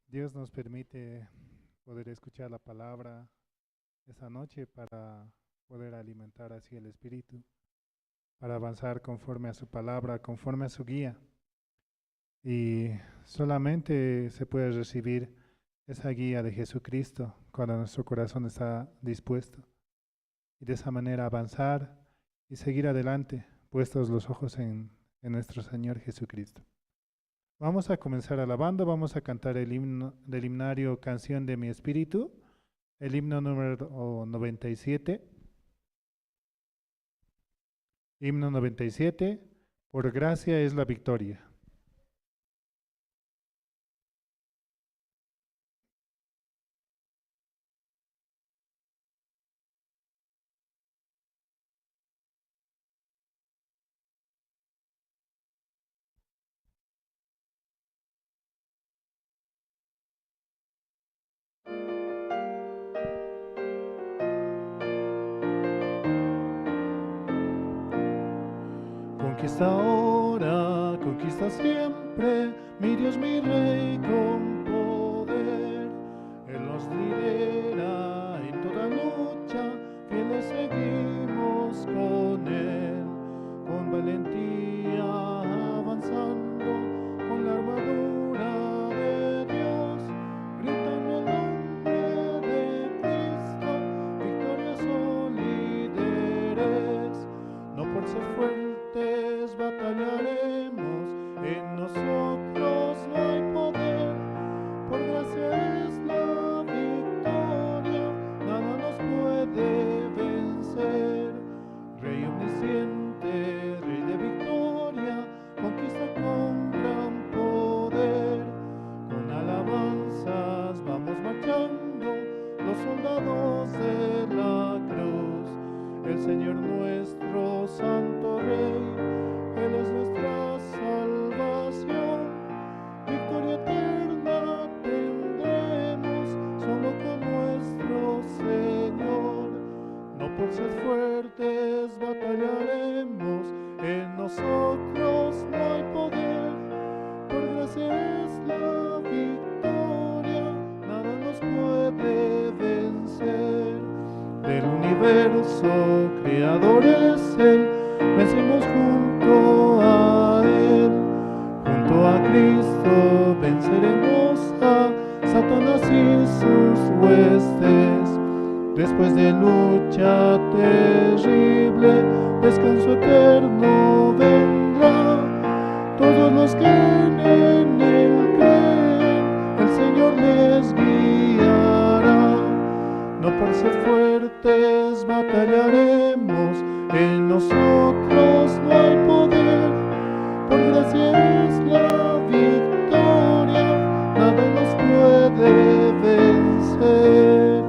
Dios nos permite poder escuchar la palabra esta noche para poder alimentar así el espíritu, para avanzar conforme a su palabra, conforme a su guía. Y solamente se puede recibir esa guía de Jesucristo cuando nuestro corazón está dispuesto. Y de esa manera avanzar y seguir adelante, puestos los ojos en nuestro Señor Jesucristo. Vamos a comenzar alabando, vamos a cantar el himno del himnario Canción de mi Espíritu, el himno número 97. Himno 97, por gracia es la victoria. Conquista ahora, conquista siempre, mi Dios, mi Rey, con poder. Él nos lidera en toda lucha, fieles seguimos con Él, con valentía avanzando, con la armadura de Dios, gritando el nombre de Cristo, victorias o líderes, no por ser fuertes batallaremos, en nosotros no hay poder, por gracia es la victoria, nada nos puede vencer. Rey omnisciente, Rey de victoria, conquista con gran poder, con alabanzas vamos marchando, los soldados de la cruz, el Señor nuestro Santo Rey, Él es nuestra salvación, victoria eterna tendremos solo con nuestro Señor. No por ser fuertes batallaremos, en nosotros no hay poder, por gracia es la victoria, nada nos puede vencer. Del universo creador es Él, vencimos junto a Él, junto a Cristo venceremos a Satanás y sus huestes. Después de lucha terrible, descanso eterno vendrá. Todos los que en Él creen, el Señor les guiará. No por ser fuertes batallaremos, en nosotros no hay poder, por gracia es la victoria, nada nos puede vencer.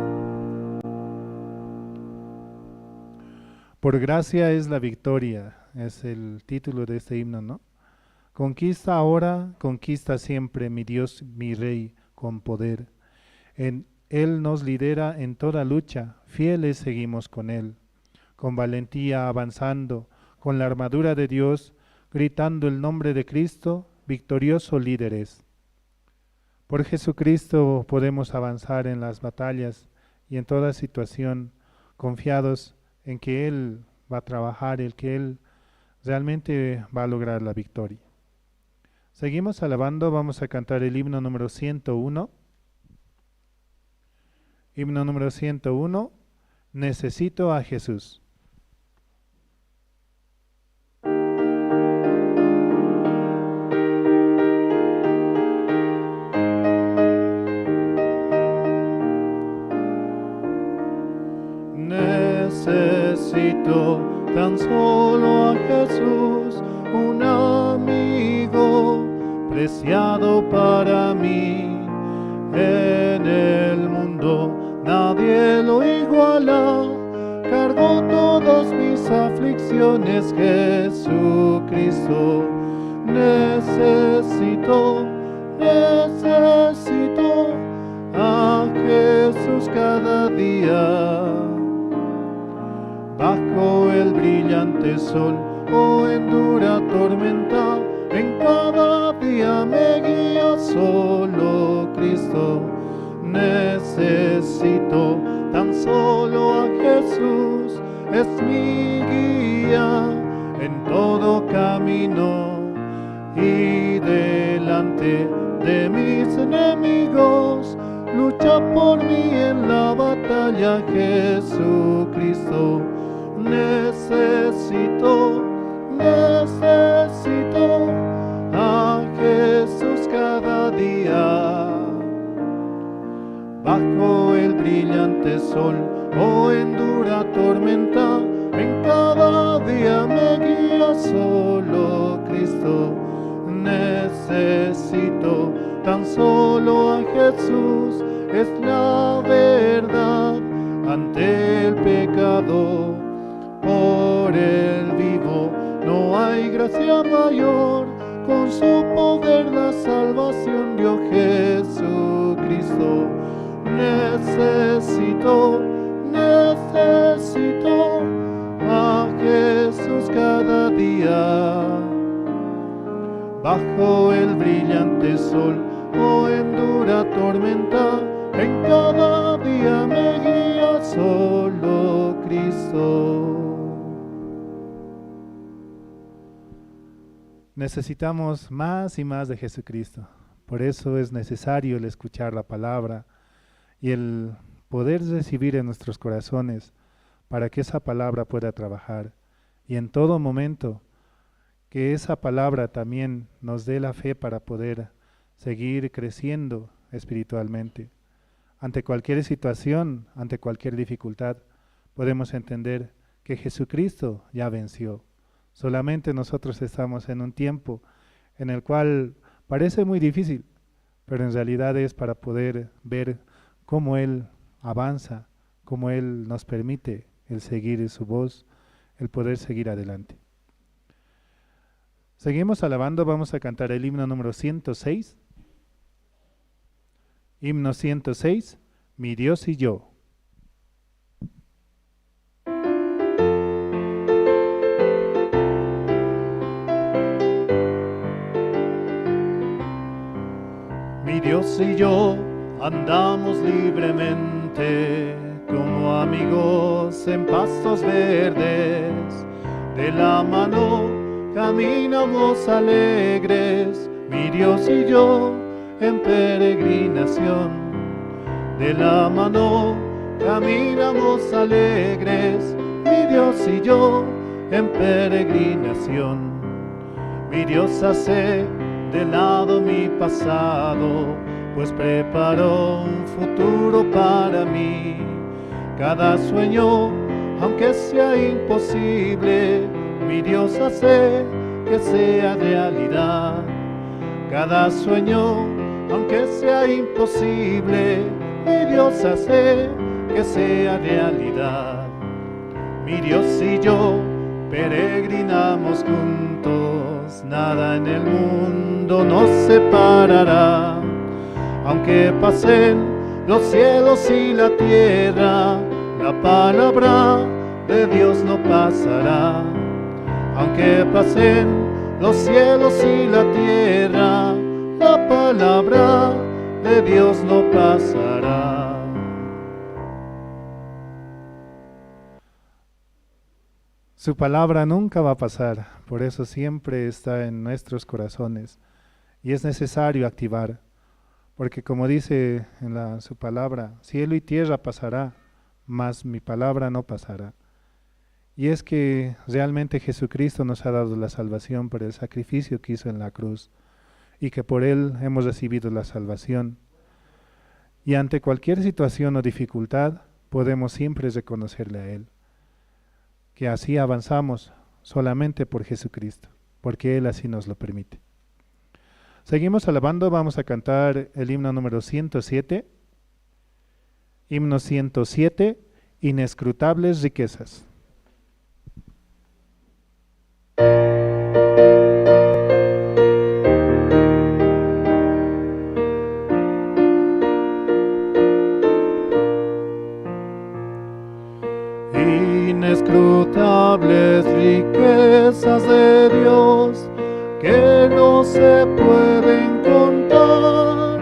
Por gracia es la victoria, es el título de este himno, ¿no? Conquista ahora, conquista siempre, mi Dios, mi Rey, con poder. Él nos lidera en toda lucha, fieles seguimos con Él, con valentía avanzando, con la armadura de Dios, gritando el nombre de Cristo, victorioso líderes. Por Jesucristo podemos avanzar en las batallas y en toda situación, confiados en que Él va a trabajar, el que Él realmente va a lograr la victoria. Seguimos alabando, vamos a cantar el himno número 101. Himno número 101, necesito a Jesús. Necesito tan solo a Jesús, un amigo preciado para mí. En el mundo nadie lo iguala, cargó todas mis aflicciones, Jesucristo. Necesito a Jesús cada día. Bajo el brillante sol o en dura tormenta, en cada día me guía solo Cristo. Necesito tan solo a Jesús, es mi guía en todo camino, y delante de mis enemigos lucha por mí en la batalla. Jesucristo, necesito a Jesús cada día. Bajo el brillante sol o en dura tormenta, en cada día me guía solo Cristo. Necesito tan solo a Jesús, es la verdad ante el pecado. Por el vivo no hay gracia mayor, con su poder la salvación dio Jesucristo. Necesito a Jesús cada día. Bajo el brillante sol o en dura tormenta, en cada día me guía solo Cristo. Necesitamos más y más de Jesucristo. Por eso es necesario el escuchar la palabra y el poder recibir en nuestros corazones, para que esa palabra pueda trabajar, y en todo momento que esa palabra también nos dé la fe para poder seguir creciendo espiritualmente. Ante cualquier situación, ante cualquier dificultad, podemos entender que Jesucristo ya venció. Solamente nosotros estamos en un tiempo en el cual parece muy difícil, pero en realidad es para poder ver cómo Él avanza, cómo Él nos permite el seguir su voz, el poder seguir adelante. Seguimos alabando, vamos a cantar el himno número 106. Himno 106, Mi Dios y yo. Mi Dios y yo andamos libremente, como amigos en pastos verdes. De la mano caminamos alegres, mi Dios y yo en peregrinación. De la mano caminamos alegres, mi Dios y yo en peregrinación. Mi Dios hace de lado mi pasado, pues preparó un futuro para mí. Cada sueño, aunque sea imposible, mi Dios hace que sea realidad. Cada sueño, aunque sea imposible, mi Dios hace que sea realidad. Mi Dios y yo peregrinamos juntos, nada en el mundo nos separará. Aunque pasen los cielos y la tierra, la palabra de Dios no pasará. Aunque pasen los cielos y la tierra, la palabra de Dios no pasará. Su palabra nunca va a pasar, por eso siempre está en nuestros corazones y es necesario activar, porque como dice en su palabra, cielo y tierra pasará, mas mi palabra no pasará. Y es que realmente Jesucristo nos ha dado la salvación por el sacrificio que hizo en la cruz, y que por Él hemos recibido la salvación. Y ante cualquier situación o dificultad, podemos siempre reconocerle a Él, que así avanzamos solamente por Jesucristo, porque Él así nos lo permite. Seguimos alabando, vamos a cantar el himno número 107. Himno 107, Inescrutables riquezas. Inescrutables riquezas de Dios que no se pueden contar,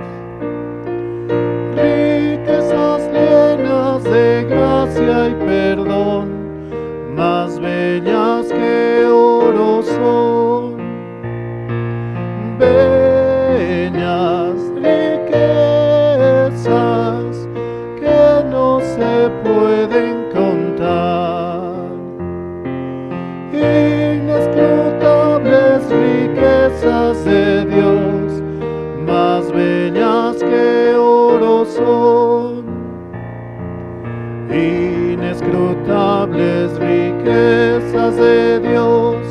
Inescrutables riquezas de Dios, más bellas que oro son. Inescrutables riquezas de Dios,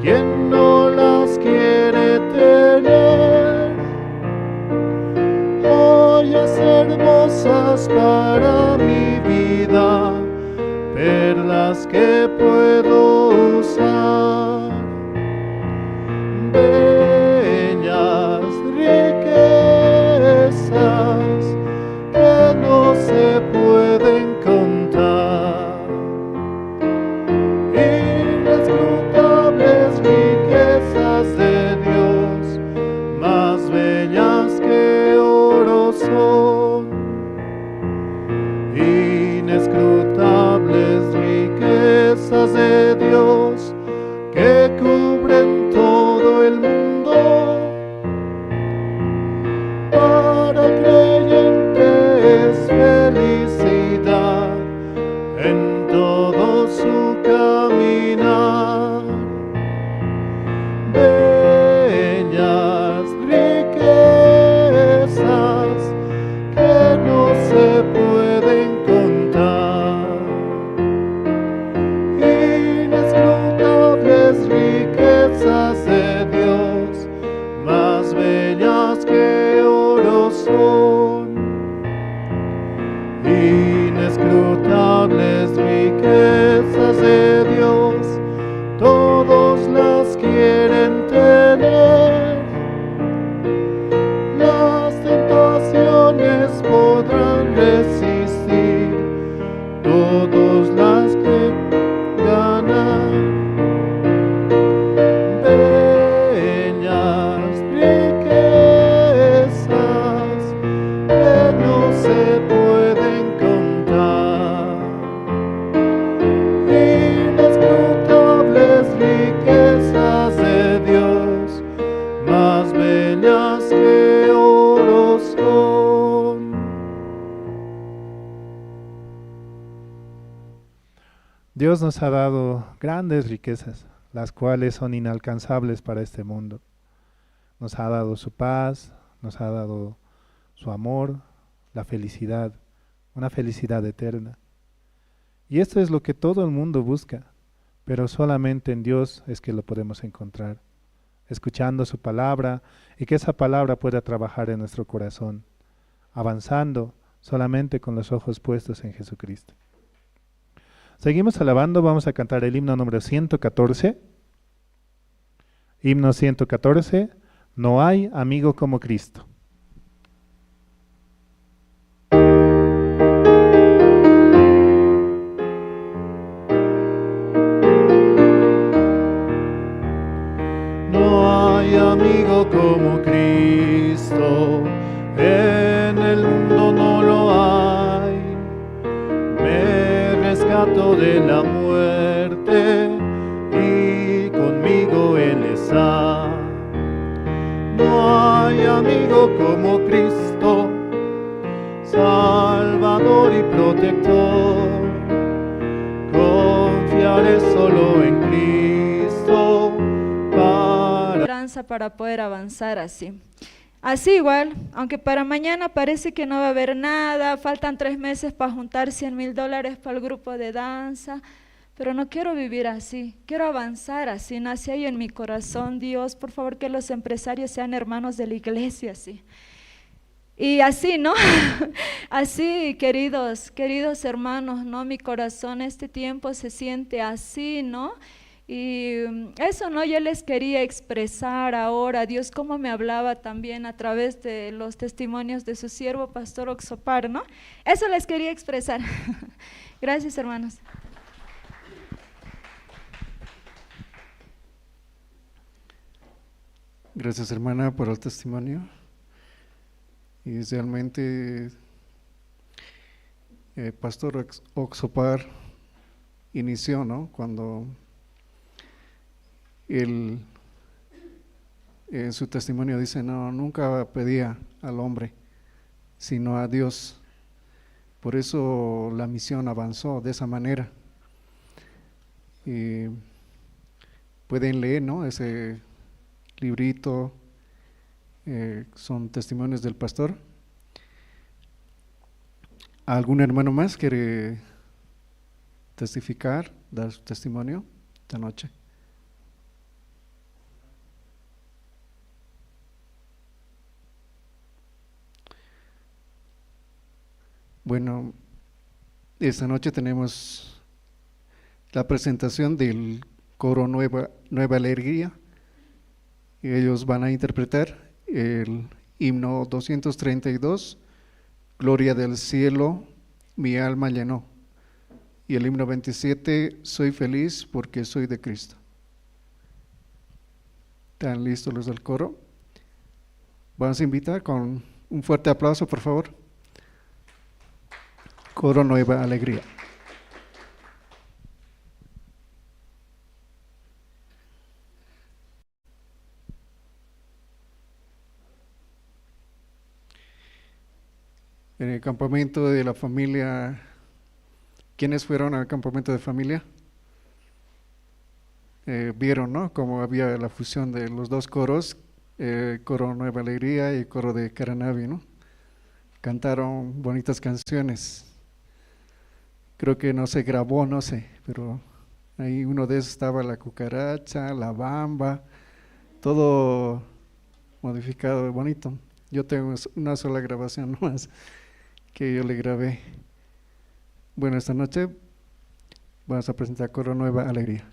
¿quién no las quiere tener? Joyas hermosas para mi vida, perlas que puedo usar, bellas riquezas que no se pueden contar. Inescrutables riquezas de Dios, más bellas que oro son. Inescrutables riquezas de Dios que cubren todo el mundo. Para el creyente es felicidad en todo su caminar. Bellas riquezas que no se pueden contar. Inescrutables riquezas de Dios, más bellas que oro son. Inescrutables riquezas de Dios, todos las quieren tener. Las tentaciones podrán resistir, todos las que ganan. Bellas riquezas que no se pueden contar. Inescrutables riquezas de Dios, más bellas que oro son. Dios nos ha dado grandes riquezas, las cuales son inalcanzables para este mundo. Nos ha dado su paz, nos ha dado su amor, la felicidad, una felicidad eterna. Y esto es lo que todo el mundo busca, pero solamente en Dios es que lo podemos encontrar, escuchando su palabra y que esa palabra pueda trabajar en nuestro corazón, avanzando solamente con los ojos puestos en Jesucristo. Seguimos alabando, vamos a cantar el himno número 114. Himno 114, no hay amigo como Cristo. No hay amigo como Cristo, en el mundo no lo hay. Me rescató de la muerte y conmigo Él está. No hay amigo como Cristo, Salvador y protector. Confiaré solo en Cristo para poder avanzar así. Así igual, aunque para mañana parece que no va a haber nada, faltan 3 meses para juntar $100,000 para el grupo de danza, pero no quiero vivir así, quiero avanzar así. Nace ahí en mi corazón, Dios, por favor, que los empresarios sean hermanos de la iglesia, así. Y así, ¿no? Así, queridos hermanos, ¿no? Mi corazón este tiempo se siente así, ¿no? Y eso, ¿no? Yo les quería expresar ahora, Dios cómo me hablaba también a través de los testimonios de su siervo, Pastor Oxopar, ¿no? Eso les quería expresar. Gracias, hermanos. Gracias, hermana, por el testimonio. Y realmente, Pastor Oxopar inició, ¿no? Cuando él, en su testimonio dice, no, nunca pedía al hombre, sino a Dios. Por eso la misión avanzó de esa manera. Y pueden leer, ¿no? Ese librito, son testimonios del pastor. ¿Algún hermano más quiere testificar, dar su testimonio esta noche? Bueno, esta noche tenemos la presentación del coro Nueva Alegría. Ellos van a interpretar el himno 232, Gloria del cielo, mi alma llenó. Y el himno 27, Soy feliz porque soy de Cristo. ¿Están listos los del coro? Vamos a invitar con un fuerte aplauso, por favor. Coro Nueva Alegría. En el campamento de la familia, ¿quiénes fueron al campamento de familia? Vieron, ¿no? Cómo había la fusión de los dos coros, coro Nueva Alegría y coro de Caranavi, ¿no? Cantaron bonitas canciones. Creo que no se grabó, no sé, pero ahí uno de esos estaba la cucaracha, la bamba, todo modificado, bonito. Yo tengo una sola grabación nomás que yo le grabé. Bueno, esta noche vamos a presentar coro Nueva Alegría.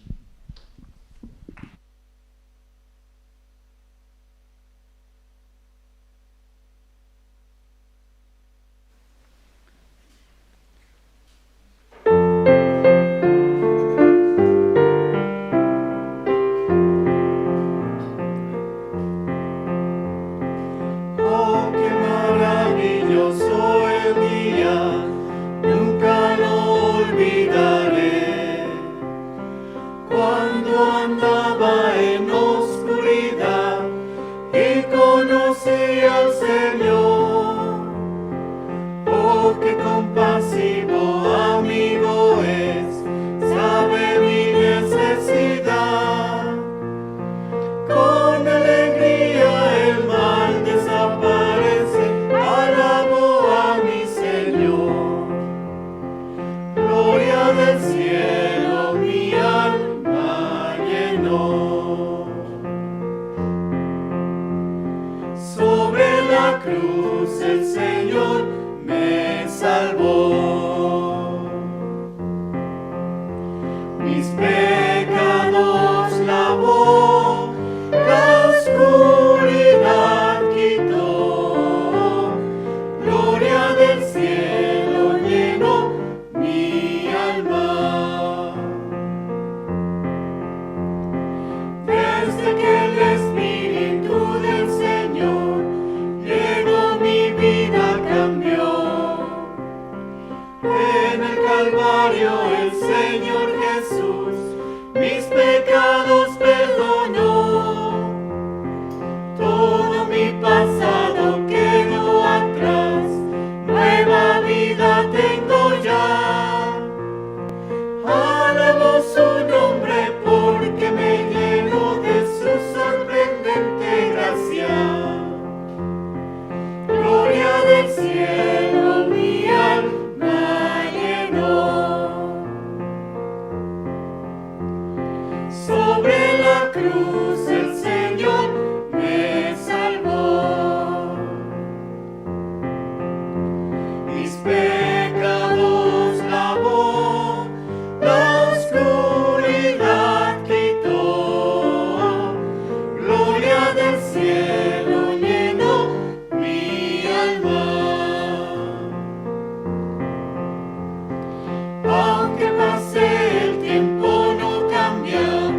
Aunque pase el tiempo no cambia,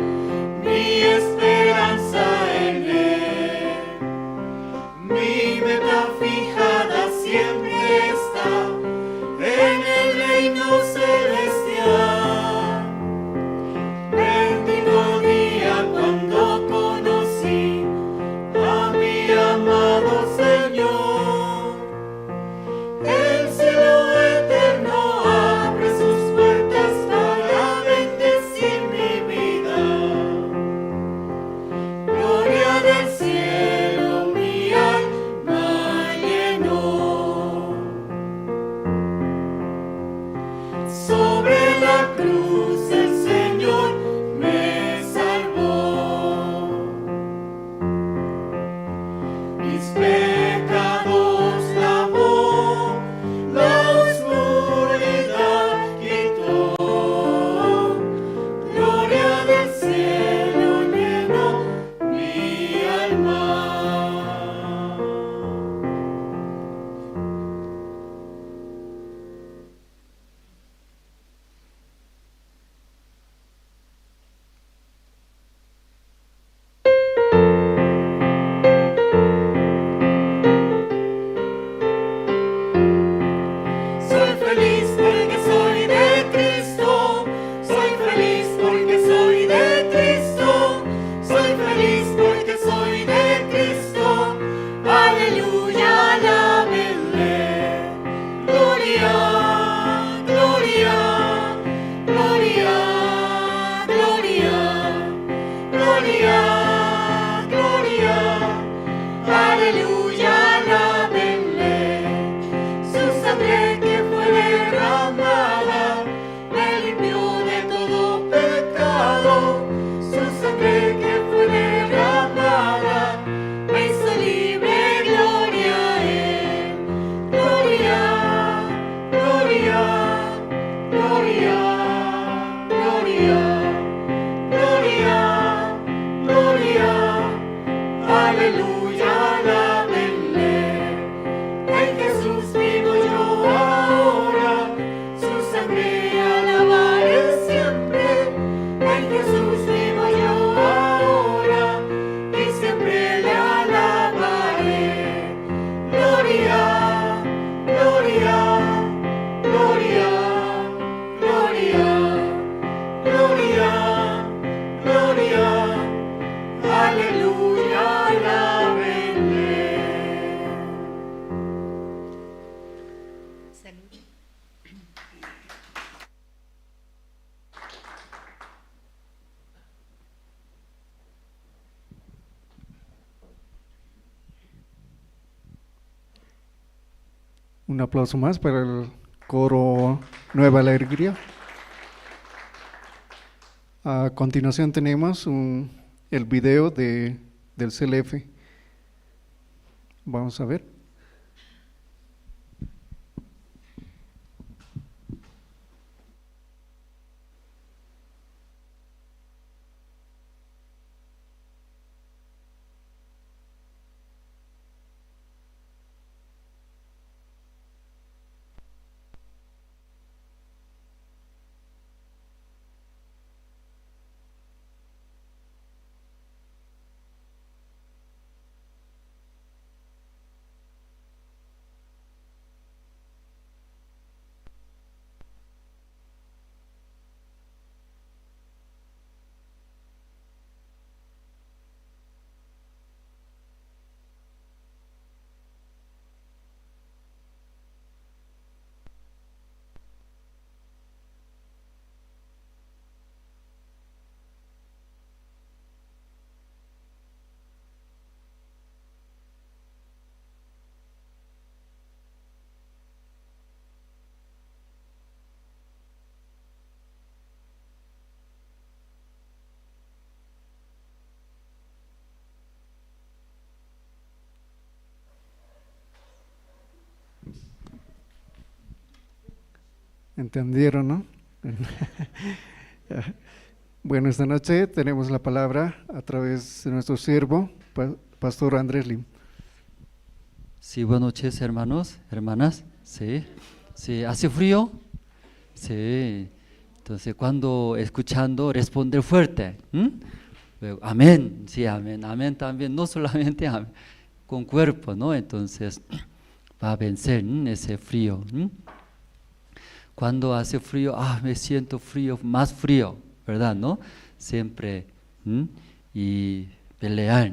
mi esperanza Un aplauso más para el coro Nueva Alegría. A continuación tenemos el video del CLF. Vamos a ver. ¿Entendieron, no? Bueno, esta noche tenemos la palabra a través de nuestro siervo, Pastor Andrés Lim. Sí, buenas noches, hermanos, hermanas. Sí, sí, ¿hace frío? Sí, entonces cuando escuchando, responder fuerte. Luego, amén, sí, amén, amén también, no solamente amén, con cuerpo, ¿no? Entonces va a vencer ese frío. Cuando hace frío, me siento frío, más frío, ¿verdad? ¿No? Siempre, y pelear,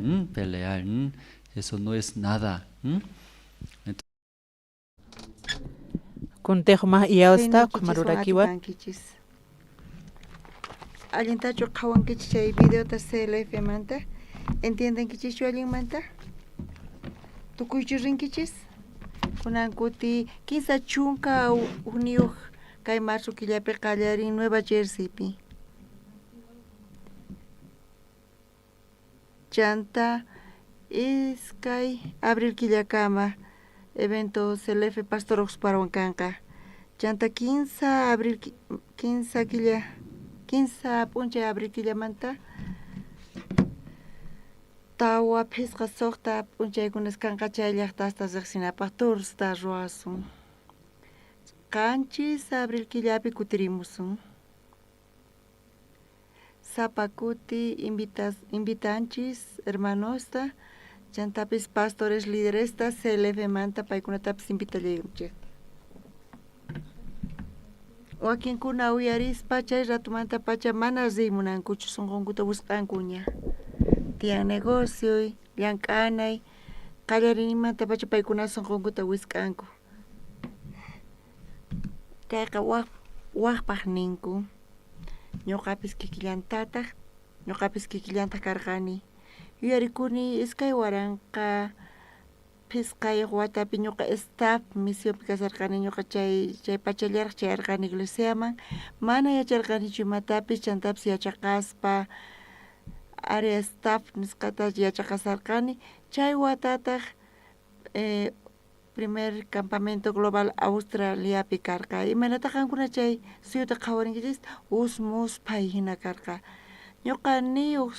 eso no es nada. Kuntejo más y hasta kumarurakiwa. Allintachu qhawankichis chay videota CLF manta. ¿Entienden kichis allin manta? Tukuychu rinkichis? Kunan kuti 15 chunka uniyuq kay marzo killapi qallarin Nueva Jerseypi. Chanta iskay abril killakama evento CLF Pastor Oxparonkanqa. Chanta 15 abril 15 killa 15 puncha abril killamanta tawa pisqa suqta punchaykunas kanqa chay llaqta hasta riqsinapaq tursta ruasun. Qanchis abril killapi kutirimusun. Sapakuti invitanchis hermanosta chantapis pastores lideresta CLF manta paykunatapis invitallaykunchik. Wakinkuna uyarispa chay ratumanta pacha mana rimunankuchu sunqunkuta wisq'ankuña. Tiyan negocio, llank'anay, qallarinimanta pacha paykuna sunqunkuta wisq'anku. Kayqa waqpaq ninku. Ñuqapis kikillantataq ñuqapis kikillanta karqani yuyarikuni iskay waranqa pisqayuq watapi ñuqa staff misionpi kasarqani ñuqa chay pachallaraq chayarqani iglesiaman mana yacharqanichu imatapis chantapis yachaqaspa área staff nisqata yachaqasarqani chay watataq primer campamento global Australiapi karqa imanataq qankuna chay suyuta qhawarinkichis usmus pay hina karqa ñuqa niyuq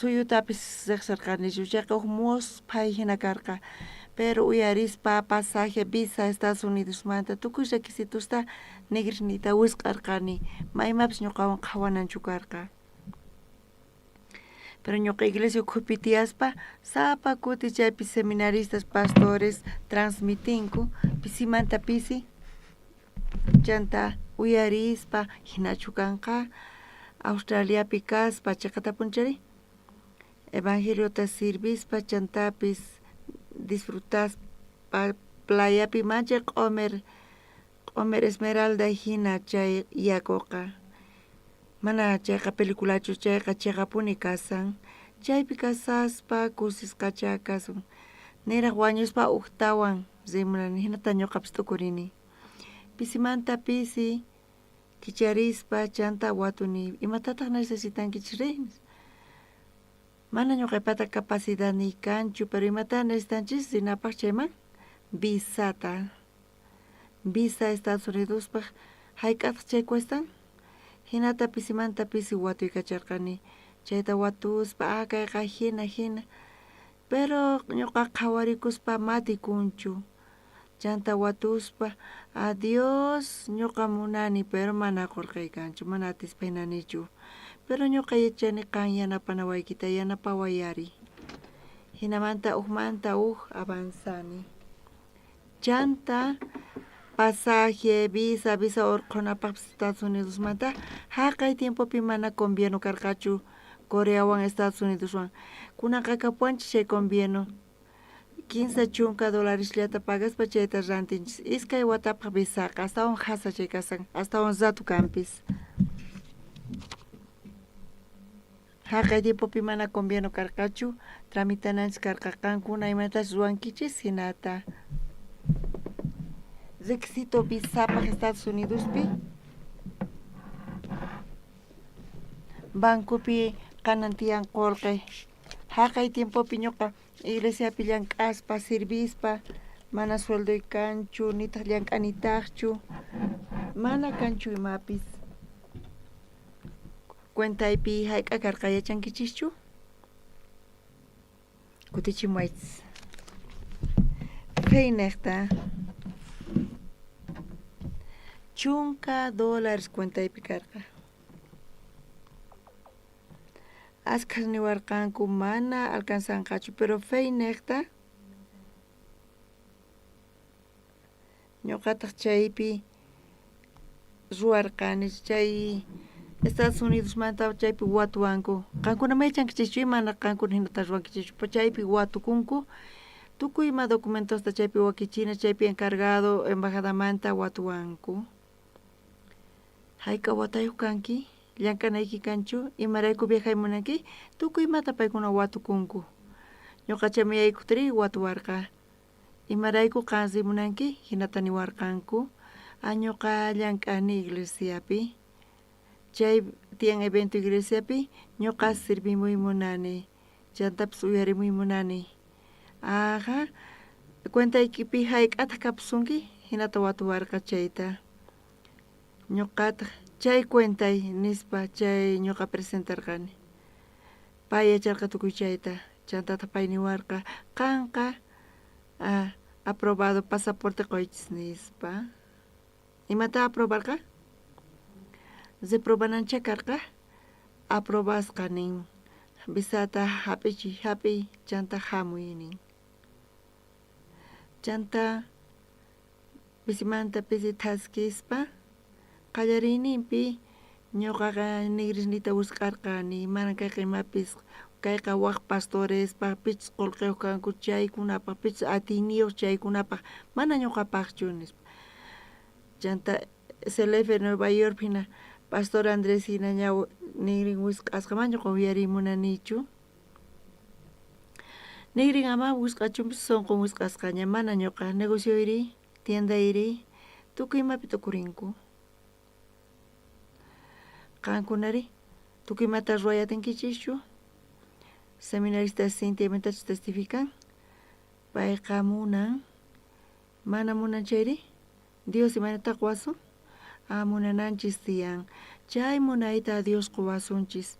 suyutapis riqsirqanichu chayqa muspay hina karqa pero uyarispa pasaje visa Estados Unidosmanta tukuy requisitosta negrisnita wisq'arqani maymapas ñuqawan qhawananchu karqa pero ñuqa iglesia ukhupi tiyaspa sapa kuti chaypi seminaristas pastores transmitinku pisimanta pisi chanta uyarispa hinachu kanqa Australiapi kaspa chayqata punchari evangeliota sirvispa chantapis disfrutaspa playapi mancha q'umer Esmeralda hina chay yakuqa mana chayqa peliculachu chayqa chiqapuni kasan chaypi kasaspa kusisqacha kasun niraq wañuspa uqtawan rimurani hinata ñuqapis tukurini pisimanta pisi kicharispa chanta watuni imatataq necesitankichis rinis mana ñuqaipata capacidad ni kanchu pero imata necesitanchis rinapaq chayman visa Estados Unidospaq hayk'ataq chay cuestan hinata pisimanta pisi watuykacharqani chayta watuspa kayqa hina pero ñuqa qhawarikuspa matikunchu chanta watuspa adiós ñuqa munani pero mana qurqaykanchu mana atispaynanichu pero ñuqa yachani qan yanapanawaykita yanapawayari hinamanta uqmanta avanzani chanta pasaje visa urqunapaq Estados Unidosmanta haqay tiempopi mana convieno karqachu Coreawan Estados Unidoswan kunaqa kapuanchis chay convieno 15 chunka $llata pagaspa chayta rantinchis iskay watapaq visaqa astawan hasa chay kasan astawan zatu kanpis haqay tiempopi mana convieno karqachu tramitananchis karqa qankuna imatas ruwankichis hinata requisito visapaq Estados Unidospi bankupi kanan tiyan qurqay haqay tiempopi ñuqa iglesiapi llank'aspa sirvispa mana sueldoy kanchu nitaq llank'anitaqchu mana kanchu imapis cuentaypi hayk'a karqa yachankichischu kutichimuaychis feynaqta chunka $, cuentaypi karqa askhas niwarqanku mana alcanzanqachu pero feynaqta ñuqataq chaypi ruwarqani chay Estados Unidosmanta chaypi watuwanku qankuna maychankichischu mana qankuna hinata ruwankichischu chaypi watukunku tukuy ima documentosta chaypi wakichina chaypi encargado embajadamanta watuwanku hayka watayuq kanki llankanayki kanchu imarayku viajaymunanki tukuy imata paykuna watukunku ñuqa chaymi yaykuqtiri watuwarqa imarayku qan rimunanki hinata niwarqanku ñuqa llank'ani iglesiapi chay tiyan evento iglesiapi ñuqa sirvimuymunani chantapis uyarimuymunani cuentaykipi hayk'ataq kapusunki hinata watuwarqa chayta ñuqataq chay cuentay nispa chay ñuqa presentarqani pay yacharqa tukuy chayta chantata pay niwarqa qanqa aprobado pasaporte qoychis nispa imata aprobarqa reprobanancha karqa aprobasqa nin visata hapiy chanta hamuy nin chanta pisimanta pisi thaskispa qallariyninpi ñuqaqa negrisnita wisq'arqani mana kayqa imapis kayqa waq pastorespa pichis qullqiyuq kanku chaykunapaq pichis atiniyuq chaykunapaq mana ñuqapaqchu nispa chanta CLF Nueva York hina Pastor Andrés inaña nigrin wisq'asqamaña qawiyarimunanichu. Nigrin ama wisq'achunpis sonqo wisq'asqaña mana ñuqa negocio iri, tienda iri, tukuymapi tukurinku. Qankunari tukuymata ruwayatinkichishchu. Seminarista Cintia Mentach testifican. Payqa munan, mana munanchayri, Dios imanataq wasun, munananchis tiyan. Chay munayta Dios quwasunchis.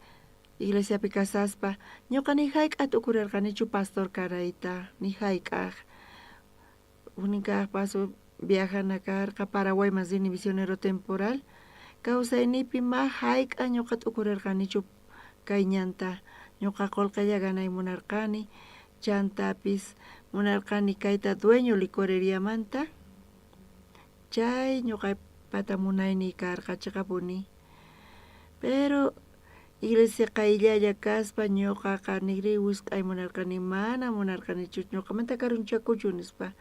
Iglesiapi kasaspa, ñuqa ni hayk'at ukurarqanichu pastor karayta, ni hayk'aq. Unikaq paso viajana karqa Paraguay Mazini misionero temporal. Kawsaynipi ma hayk'a ñuqat ukurarqanichu kay ñanta. Ñuqa qullqilla ganay munarqani, chantapis munarqani kayta dueño licoreriamanta. Chay ñuqapata munayni karqa chiqapuni. Pero iglesia qayllalla kaspa ñuqaqa nigri wisq'ay munarqani mana munarqanichu ñuqamanta karunchakuchu nispa.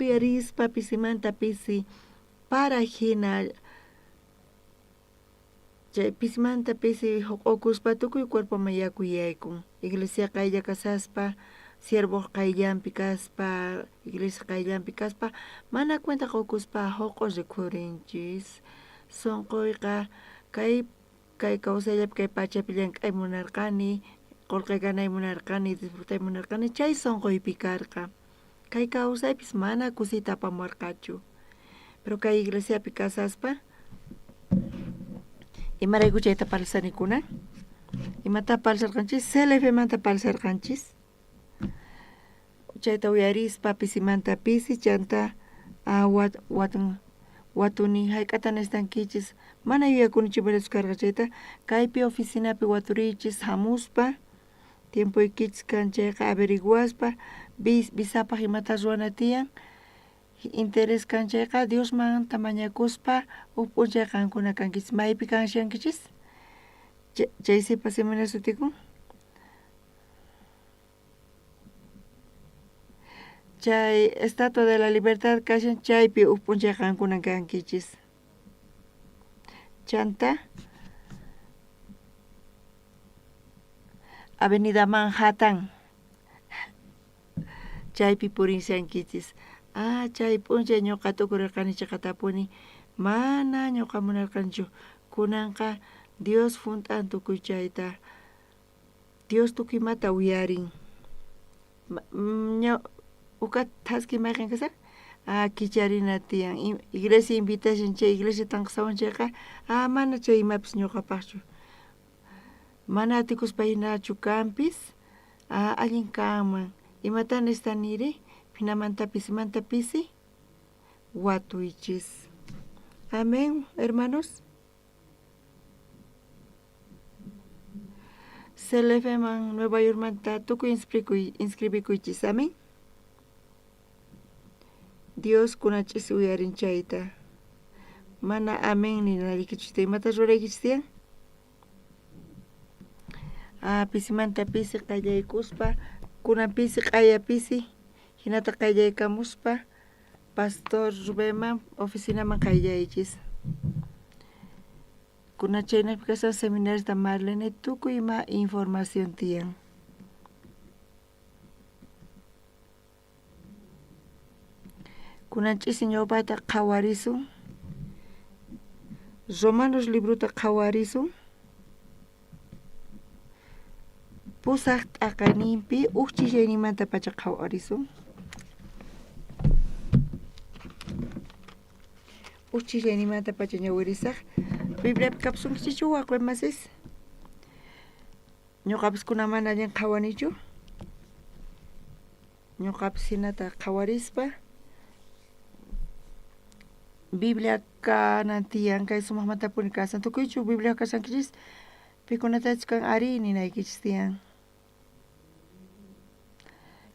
Uyarispa pisimanta pisi para hina chay pisimanta pisi huqukuspa tukuy cuerpoma yakuyaykun. Iglesia qaylla kasaspa, siervo qayllampi kaspa, iglesia qayllampi kaspa, mana cuenta huquspa huqu rikurinchis. Sonquyqa kay kawsayllapi kay pachapi llank'ay munarqani, qullqi ganay munarqani, disfrutay munarqani, chay sonquypi karqa. Kay kawsaypis mana kusita apamuarqachu. Pero kay iglesiapi kasaspa, imarayku chayta parlasanikuna, imata parlasarqanchis, CLF-manta parlasarqanchis. Chayta uyarispa pisimanta pisi chanta watuni hayk'ata nestankichis mana yuyakunichu karqa chayta kaypi oficinapi waturichis hamuspa tiempuykichis kanchayqa averiguaspa visapaq imata ruwana tiyan interés kanchayqa Diosmanta mañakuspa p'unchay qankuna kankichis maypi kanshankichis chay sipa seminar sutikun. Chay Estatua de la Libertad kashan chaypi p'unchay qankuna kankichis. Chanta Avenida Manhattan chaypi purinshankichis. Chay p'unchay ñuqa tukurirqani chiqatapuni mana ñuqa munarqanchu kunanqa Dios funt'an tukuy chayta Dios tukuymata uyarin. Uka taski mayqin kasaq kicharina tiyan iglesia invitation chay iglesia tanqasawan chayqa mana chay imapis ñuqapaqchu mana atikuspa hinachu kanpis allin kanman imata nestaniri pinamantapis imantapisi watuychis. Amén, hermanos. CLF-man Nueva York manta tukuy inscribikuychis. Amén. Dios kunachis uyarin chayta. Mana amén ni narikichista imata ruraykichis tiyan. Pisimanta pisi qayllaykuspa kunan pisi q'aya pisi hinata qayllaykamuspa Pastor Rubenman oficinaman qayllaychis. Kuna chaynapi kashan seminarista Marlene tukuy ima información tiyan. Kunanchis ñawpata qhawarisun Romanos libruta qhawarisun pusaq t'aqaninpi uqchishayninmanta pacha qhawarisun uqchishayninmanta pacha ñawirisaq Bibliapi kapsunkichichu waqpi masis ñuqapis kuna mana allan qhawanichu ñuqapis hinata qhawarispa Biblia kanan tiyan kay sumaqmanta puni kasan tukuychu Biblia kasankichis pikunatachis kan ari ninaykichis tiyan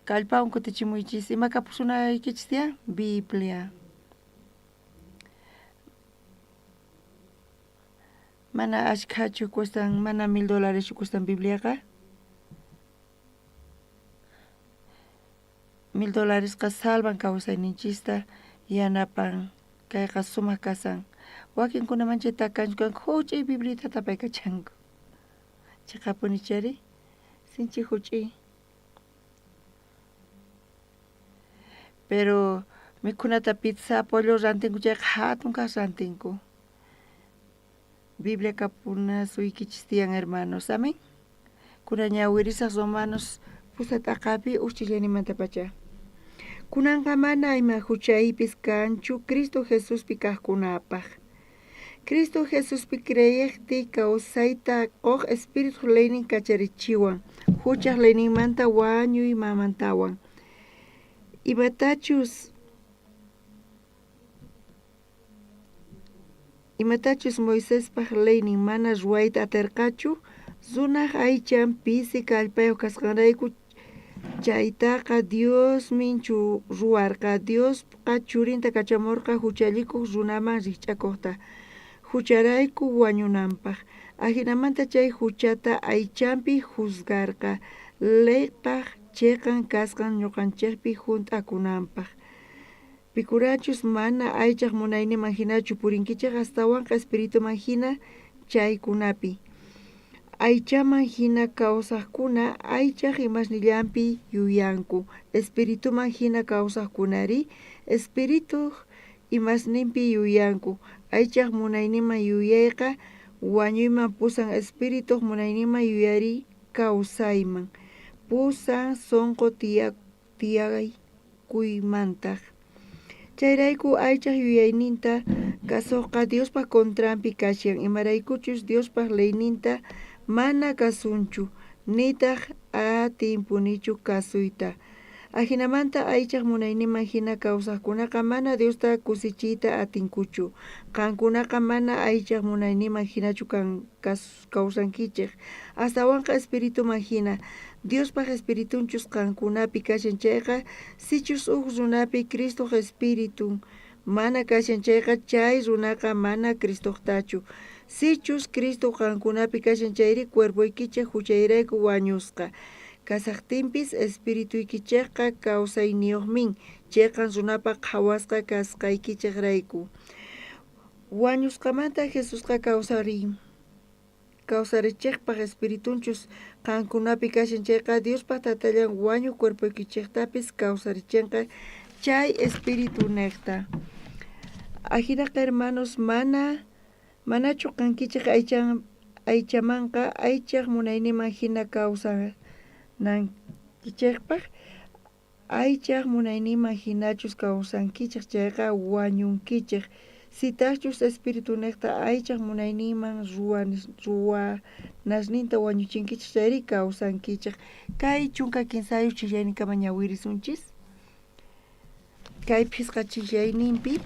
kallpawan kutichimuychis ima kapusunaykichis tiyan Biblia mana ashkhachu cuestan mana $1000 cuestan Bibliaqa $1000 salvan kawsayninchista yanapan kayqa sumaq kasan. Wakinkunamanchik takanchkan huch'uy Bibliata tapaykachanku. Chayqa punichari sinchi huch'uy. Pero mikhunata pizza, pollo rantinku chayqa hatun kaq rantinku. Biblia kapuna suykichis tiyan hermanos, amén. Kuna ñawirisaq Romanos pusat aqapi uchillanimanta pacha. Kunanqa mana ima huchaypis kanchu Cristo Jesuspi kaqkunapaq. Cristo Jesuspi creyiqti kawsayta qoq espiritu leynin kacharichiwan, huchaq leyninmanta wañuy mamantawan. Imatachus Moisespaq leynin mana ruwayta atirqachu, runaq aychan pisi kallpayuq kasqanrayku chaytaqa Dios minchu ruwarqa. Diosqa churinta kachamurqa huchallikuq runaman rikch'akuqta, hucharayku wañunanpaq. Ajinamanta chay huchata aychanpi juzgarqa, leypaq chiqan kasqan ñuqanchikpi hunt'akunanpaq. Pikurachus mana aychaq munayniman hinachu purinkichik astawanqa espirituman hina chaykunapi. Aychaman hina kawsaqkuna aychaq imashnillanpi yuyanku. Espirituman hina kawsaqkunari espiritu imasninpi yuyanku. Aychaq munayniman yuyayqa wañuyman pusan espiritu munayniman yuyari kawsayman. Pusan sonqo tiyaykuymantaq. Chayrayku aychaq yuyayninta kasuqqa Diospa contranpi kashan, imaraykuchus Diospa leyninta mana kasunchu, nitaq atimpunichu kasuyta. Ajinamanta aychaq munayniman hina kawsaqkunaqa mana Diosta kusichiyta atinkuchu. Qankunaqa mana aychaq munayniman hinachu kawsankichik. Astawanqa espirituman hina. Diospaq espiritunchus qankunapi kashan chayqa sichus runapi Cristo espiritu mana kashan chayqa chay runaqa mana Cristoqtachu. Sichus Cristo qankunapi kashan chayri cuerpuykichik huchayrayku wañusqa. Kasaqtinpis espirituykichikqa kawsayniyuqmin chayqa runapaq hawasqa kasqaykichikrayku. Wañusqamanta Jesusqa kawsarichikpaq espiritunchus qankunapi kashan chayqa Diospaq tatallan wañu cuerpuykichiktapis kawsarichinqa chay espiritu niqta. Ajinaqa hermanos manachu qankichik aychamanqa aychaq munayniman hina kawsanankichikpaq aychaq munayniman hinachus kawsankichik chayqa wañunkichik. Sitachus espiritu niqta aychaq munayniman ruwanasninta wañuchinkichik chayri kawsankichik. Kay chunka kinsayu chillayninkama ñawirisunchis. Kay phisqa chillayninpi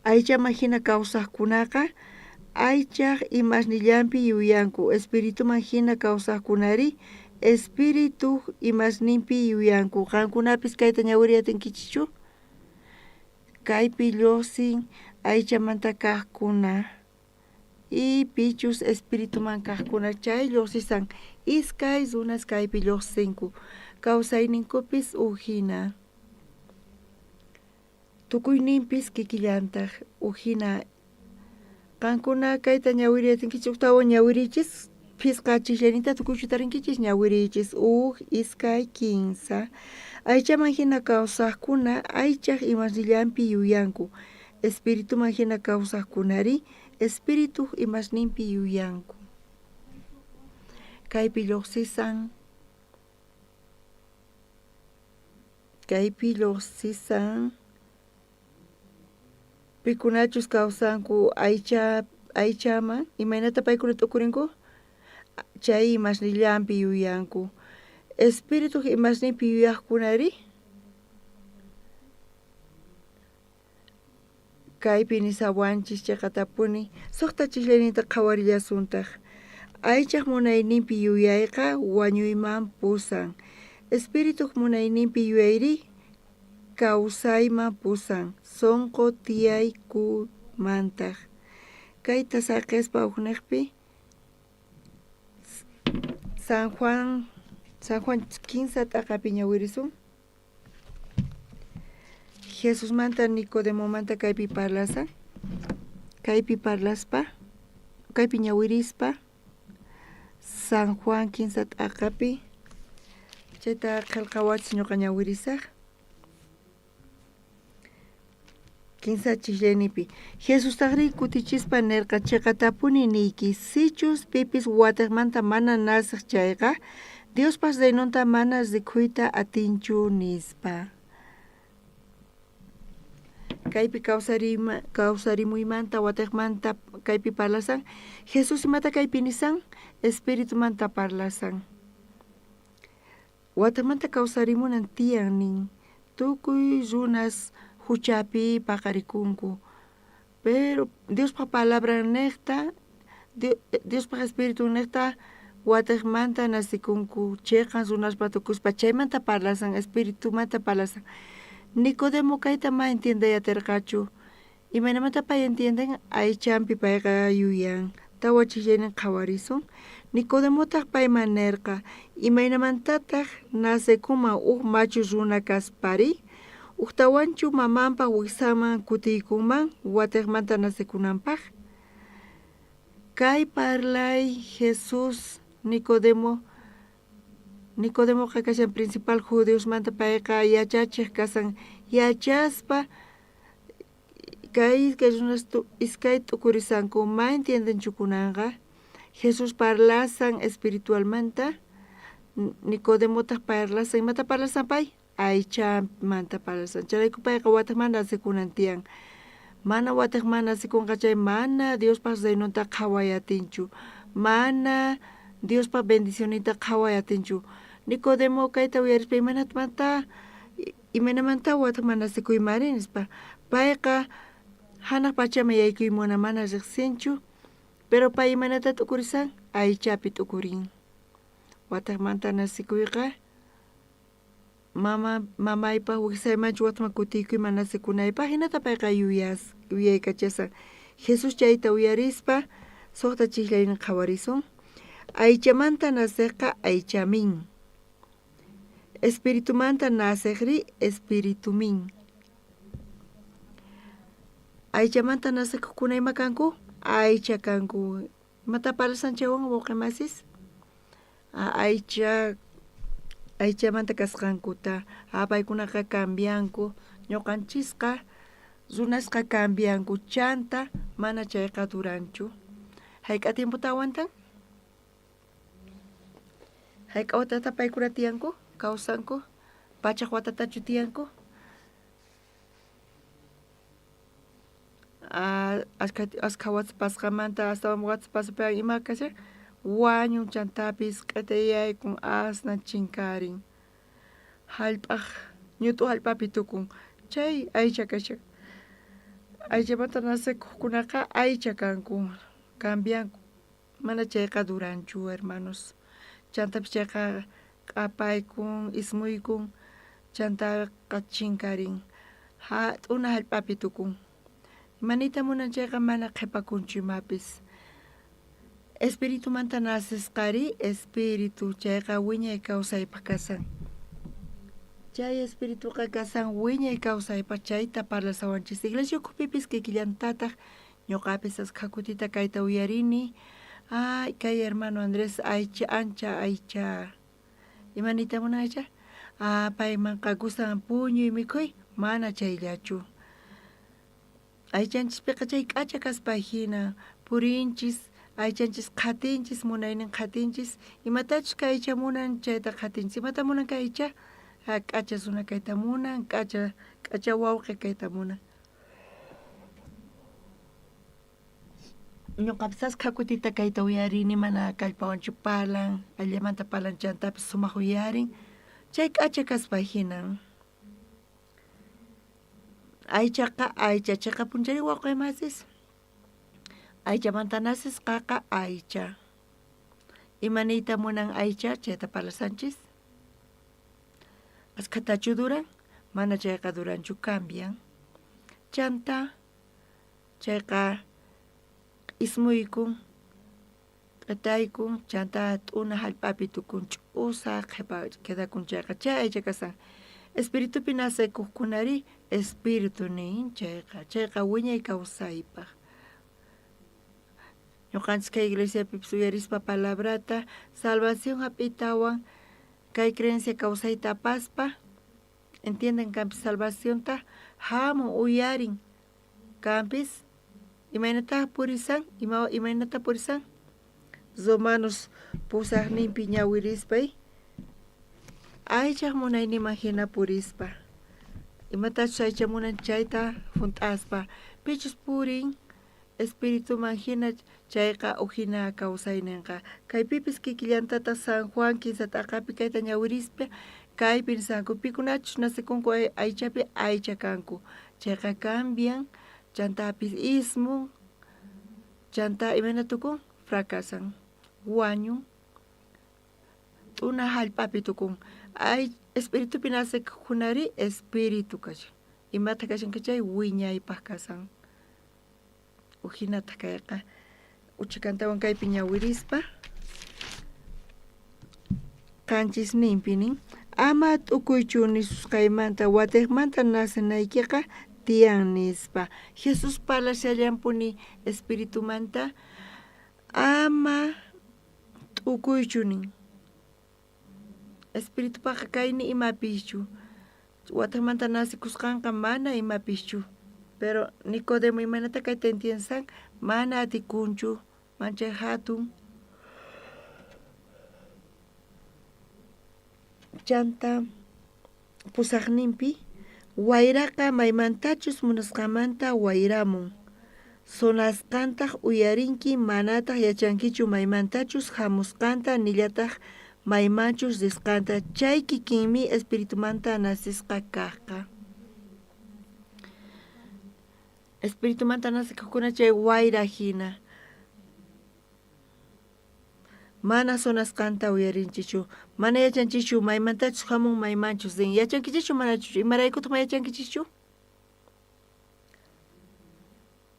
aychaman hina kawsaqkunaqa aychaq imashnillanpi yuyanku. Espirituman hina kawsaqkunari espiritu imasninpi yuyanku. Qankunapis kayta ñawiriyatinkichichu? Kaypi lluqsin aychamanta kaqkuna y pichus espirituman kaqkuna chay lluqsisan iskay runas kaypi lluqsinku. Kawsayninkupis uhina. Tukuyninpis kikillantaq uhina. Qankuna kayta ñawiriyatinkichik tawan ñawirichis phisqa chillayninta tukuychutarinkichis ñawirichis iskay kinsa. Aychaman hina kawsaqkuna aychaq imashnillanpi yuyanku. Espirituman hina kawsaqkunari espiritu imasninpi yuyanku. Kaypi lluqsisan pikunachus kawsanku aychaman imaynata paykuna tukurinku chay imashnillanpi yuyanku. Espiritu imasninpi yuyaqkunari kaypi nisawanchis chaqatapuni suqta chillayninta qhawarillasuntaq. Aychaq munayninpi yuyayqa wañuyman pusan. Espiritu munayninpi yuyayri kawsayman pusan. Sonqo tiyaykumantaq. Kayta saqespa hukniqpi San Juan 15 t'aqapi ñawirisun. Jesús manta Nicodemo manta kaypi parlasa. Kaypi parlaspa. Kaypi ñawirispa. San Juan 15 t'aqapi. Chayta qillqawachis ñuqa ñawirisaq. 15 chillenipi. Jesús taqri kutichispa nerqa chiqatapuni niki. Sichus pipis watakmanta mana nasaq chayqa. Dios pas denunta mana rikhuyta atinchu nispa. Kaypi kawsarimuymanta watakmanta kaypi parlasan. Jesús imata kaypi nisan. Espíritu manta parlasan. Watakmanta kawsarimunan tiyan nin. Tukuy runas huchapi paqarikunku. Pero Dios pa palabra necta, Dios pa espíritu necta, watakmanta nasikunku. Cheqan runas patukuspa chaymanta parlasan, espíritu manta parlasan. Nicodemo kayta ma entiende yaterqachu. Imaynamanta pay entienden aychampi payqa yuyan. Tawa chillenen qhawarisun. Nicodemo taq payman nerqa. Imaynamantataq nasekuma machu runa kaspari. Uktawanchu mamanpa wiksaman kutiykunman watakmanta nasekunanpaq. Kay parlay Jesús Nicodemo kashan principal judíos manta payqa yachachiq kasan yachaspa kay runas iskay t'ukurisanku ma entiendenchu kunanqa. Jesús parlasan espiritualmanta. Nicodemo taq parlasan imata parlasan pay aychamanta parlasan. Chayku payqa watakmanta nasikunan tiyan. Mana watakmanta nasikunqa chay mana Dios pas renunta qhawayatinchu. Mana Dios pa bendicionita qhawayatinchu. Nicodemo kayta uyarispa imaynamanta watakmanta nasikuymari nispa. Payqa hanaq pachama yaykuymuna mana riqsinchu. Pero pay imanata t'ukurisan aychapi t'ukurin. Watakmanta nasikuyqa mamaypa wiksaymanchu watakman kutiykuyman nasikunaypaq hinata payqa yuyaykachasan. Jesús chayta uyarispa suqta chiklaynin qhawarisun. Aychamanta nasiqqa aychamin. Espiritumanta nasiqri espiritumin. Aychamanta nasiq kunayma kanku aycha kanku. Mata parlasan chaywan wawqimasis? Aychamanta kasqankuta paykunaqa cambianku. Ñuqanchisqa runasqa cambianku. Chanta mana chayqa duranchu. Hayk'a tiemputa awantan? Hayk'a watata paykuna tiyanku? Kawsanku? Pachaq watatachu tiyanku? Askha watsa pasqamanta astawan watsa pasapayan ima kashan wañun chantapis q'atayaykun asna chinkarin hallp'aq ñutu hallp'api tukun chay aycha kashan aychamanta nasikuqkunaqa aycha kanku cambianku mana chayqa duranchu hermanos chantapis chayqa q'apaykun ismuykun chantaqa chinkarin t'una hallp'api tukun. Manita munan chayqa mana qhipakunchu imapis. Espíritu manta nasisqari espíritu chayqa wiñay kawsaypaq kasan. Chay espírituqa kasan wiñay kawsaypaq chayta parlasawanchis. Iglesia ukupipis kikillantataq ñuqapis asqa kutita kayta uyarini. Ay kay hermano Andrés aycha ancha aycha. Imanita munan aycha? Paymanqa gustan puñuy mikhuy mana chayllachu. Aychanchispiqa chay k'acha kaspa hina purinchis aychanchis qhatinchis munaynin qhatinchis imatachus kay aycha munan chayta qhatinchis imata munan kay aycha k'acha runa kayta munan k'acha wawqi kayta munan. Ñuqapis asqa kutita kayta uyarini mana kallpawanchu palan allamanta palan chantapis sumaq uyarin chay k'acha kaspa hina. Aychaqa aycha chayqa punchari wawqimasis aychamanta nasisqaqa aycha. Imaniyta munan aycha chayta parlasanchis? Askatachu duran? Mana chayqa duranchu cambian. Chanta chayqa ismuykun q'itaykun chanta t'una hallp'api tukun ch'usa qhipa quedakun chayqa chay aycha kasan. espíritu pinase kukunari espíritu nin chayqa wiñay kawsaypaq. Ñuqanchis kay iglesia pipsuyarispa palabrata salvación hapitawan kay creencia kawsayta paspa entienden kampis salvacionta hamun uyarin kampis imaynata purisan imaynata purisan Romanos pusaqninpi ñawirispay aychaq munaynima hina purispa imatachu aycha munan chayta hunt'aspa pichus purin espirituman hina chayqa uhina kawsayninqa kaypipis kikillantata San Juan kinsata aqapi kayta ñawirispa kaypi nisanku pikunachus nasikunku aychapi aycha kanku chayqa cambian chantapis ismun chanta imanatukun fracasan wañun t'una hallp'api tukun ay espiritupi nasikukunari espiritu kashan imata kashan kachay wiñaypaq kasan uhinata kayqa uchikantawan kaypi ñawirispa kanchis ninpinin ama t'ukuychu nisusqaymanta watiqmanta nasinaykiqa tiyan nispa Jesus palashallampuni espiritumanta ama t'ukuychu nin espiritupaqa kayni imapischu watiqmanta nasikusqanqa mana imapischu pero Nicodemo imanata kayta entiensan mana atikunchu manchay hatun chanta pusaqninpi wayraqa maymantachus munasqamanta wayramun sonasqantaq uyarinki manataq yachankichu maymantachus hamusqanta nillataq maymanchus risqanta chay kikinmi espiritumanta nasisqa kaqqa espiritumanta nasikuqkuna chay wayra hina mana sonasqanta uyarinchichu mana yachanchichu maymantachus hamun maymanchus din yachankichichu manachu imaraykutaq yachankichichu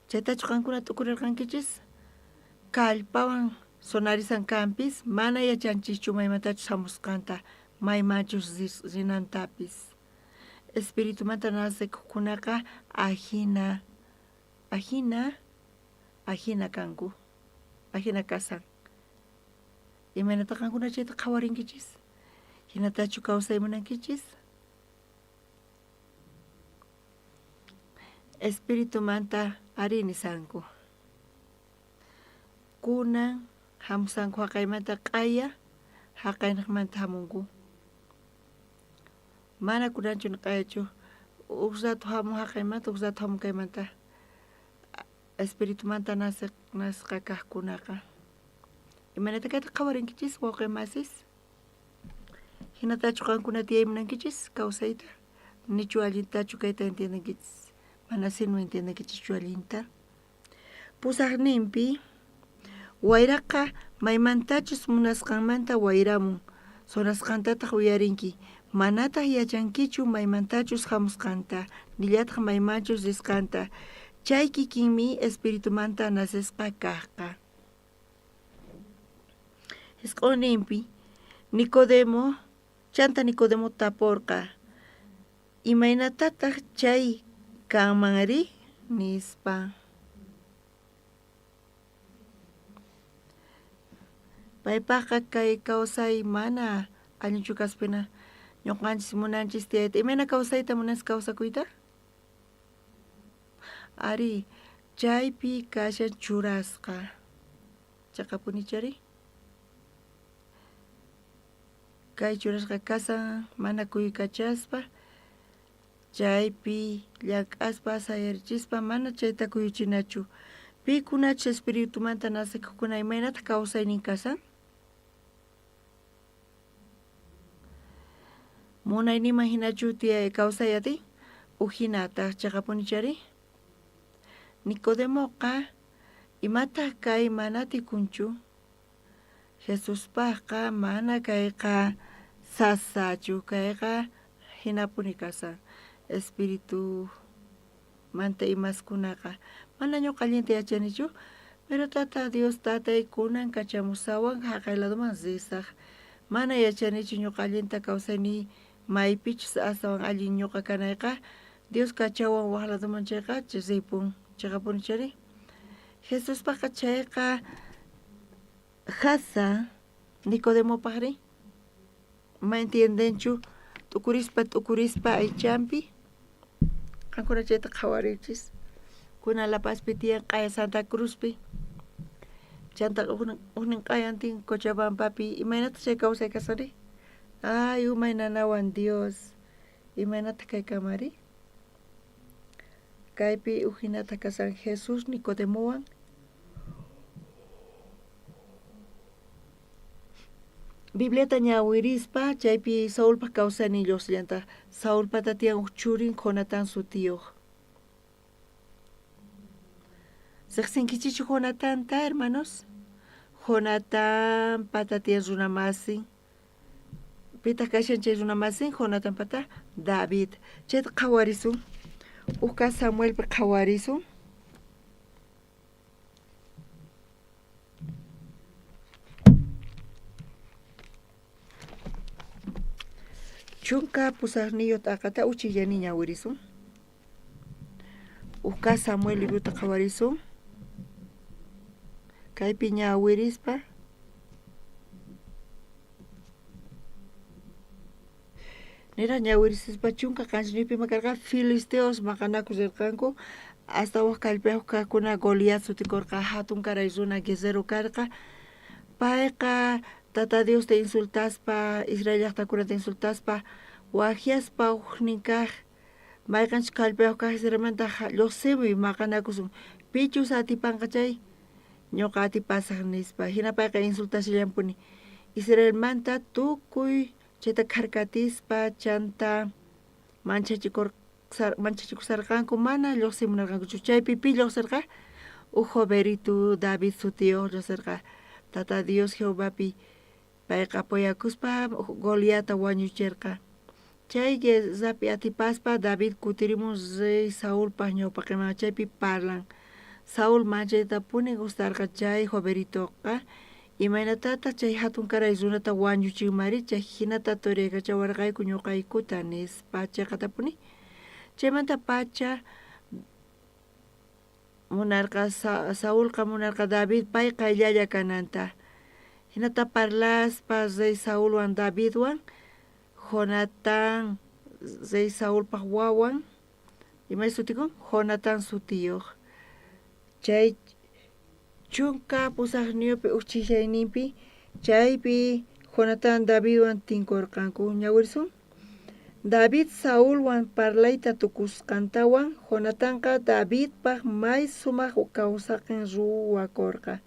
chaytachu qankuna tukurirqankichis kallpawan sonarisan kampis mana yachanchichu maymantachus hamusqanta maymanchus rinantapis espiritumanta nasikuqkunaqa ajina kanku ajina kasan imaynata qankuna chayta qhawarinkichis hinatachu kawsaymunankichis espiritumanta ari nisanku kunan hamusanku haqaymanta q'aya haqaynaqmanta hamunku mana kunanchu q'ayachu uk rato hamun haqaymanta uk rato hamun kaymanta espiritumanta nasqa kaqkunaqa imanata kayta qhawarinkichis wawqi masis hinatachu qankuna tiyaymunankichis kawsayta nichu allintachu kayta entiendankichis mana sino entiendankichis allinta pusaqninpi wayraqa maymantachus munasqanmanta wayramun sonasqantataq uyarinki manataq yachankichu maymantachus hamusqanta nillataq maymanchus risqanta chay kikinmi espiritumanta nasisqa kaqqa Hisq'uninpi Nicodemo chanta Nicodemo taporqa imaynatataq chay kanmanri nispa paypaqa kay kawsay mana allinchu kaspina ñuqanchis munanchis tiyayta imayna kawsayta munas kawsakuyta ari chaypi kashan churasqa chaqapunichari kay churasqa kasan mana kuykachaspa chaypi llak'aspa sayarichispa mana chayta kuyuchinachu pikunachu espiritumanta nasikuqkuna imaynata kawsaynin kasan munaynima hinachu tiyay kawsayati uhinata chaqapunichari Nicodemoqa imataq kay mana tikunchu Jesuspaqqa mana kayqa sasachu kayqa hinapuni kasan espiritu manta imaskunaqa mana ñuqa allinta yachanichu pero tata Dios tatay kunan kachamusawan haqay ladoman risaq mana yachanichu ñuqa allinta kawsayni maypichis astawan allin ñuqa kanayqa Dios kachawan waqlatuman chayqa chisipun chayqapuni chari Jesuspaqa chayqa hasa Nicodemopaq rin ma entiendenchu tukurispa aychampi qankuna chayta qhawarichis kunalapaspi tiyan q'aya Santa Cruzpi chanta unin q'ayan tin Cochabambapi imaynata chay kawsay kasari ay umay nanawan Dios imaynata kaykamari kaypi ujinata kasan Jesús Nicodemowan Bibliata ñawirispa chaypi Saulpa kawsani Diosllanta Saulpata tiyan churin Jonatán su tío Seqsinkichichu Jonatanta hermanos Jonatán pata tiyan runamasin pita kashan chay runamasin Jonatán pata David chayta qhawarisun uka Samuelpa qhawarisun chunka pusaqniyo t'aqata uchillani ñawirisun uka Samuel libruta qhawarisun kaypi ñawirispa nira ñawirispa chunka kanchnipi makarqa filisteos maqanakus rirqanku hasta waq kallpiyuq kakuna Goliat sutikurqa hatun karay runa guerrero karqa payqa Tata Dios te insultaspa Israel llaqtakunata insultaspa wajiaspa huknin kaq mayqanchik kallpiyuq kaq Israelmanta lluqsimuy maqanakusun pichus atipanqa chay ñuqa atipasaq nispa hina payqa insultashallampuni Israelmanta tukuy chayta karkatispa chanta manchachikusarqanku mana lluqsimunarqankuchu chaypi pi lluqsirqa joverito David su tío lluqsirqa Tata Dios Jehovapi payqa apoyakuspa Goliata wañuchirqa chay guerrapi atipaspa David kutirimun rey Saulpa ñawpaq ima chaypi parlan Saul manchayta puni gustarqa chay joveritoqa imaynatataq chay hatun karay runata wañuchinmari chay hinata turaykachawarqayku ñuqaykuta nispa chayqatapuni chaymanta pacha munarqa Saulqa munarqa David pay qayllalla kananta hinata parlaspa rey Saulwan Davidwan Jonatán rey Saulpaq wawan imay sutikun Jonatán su tío chay chunka pusaqniyupi uchillayninpi chaypi Jonatán Davidwan tinkurqanku ñawirsun David Saulwan parlayta tukusqantawan Jonatánqa Davidpaq may sumaq kawsaqin ruwakurqa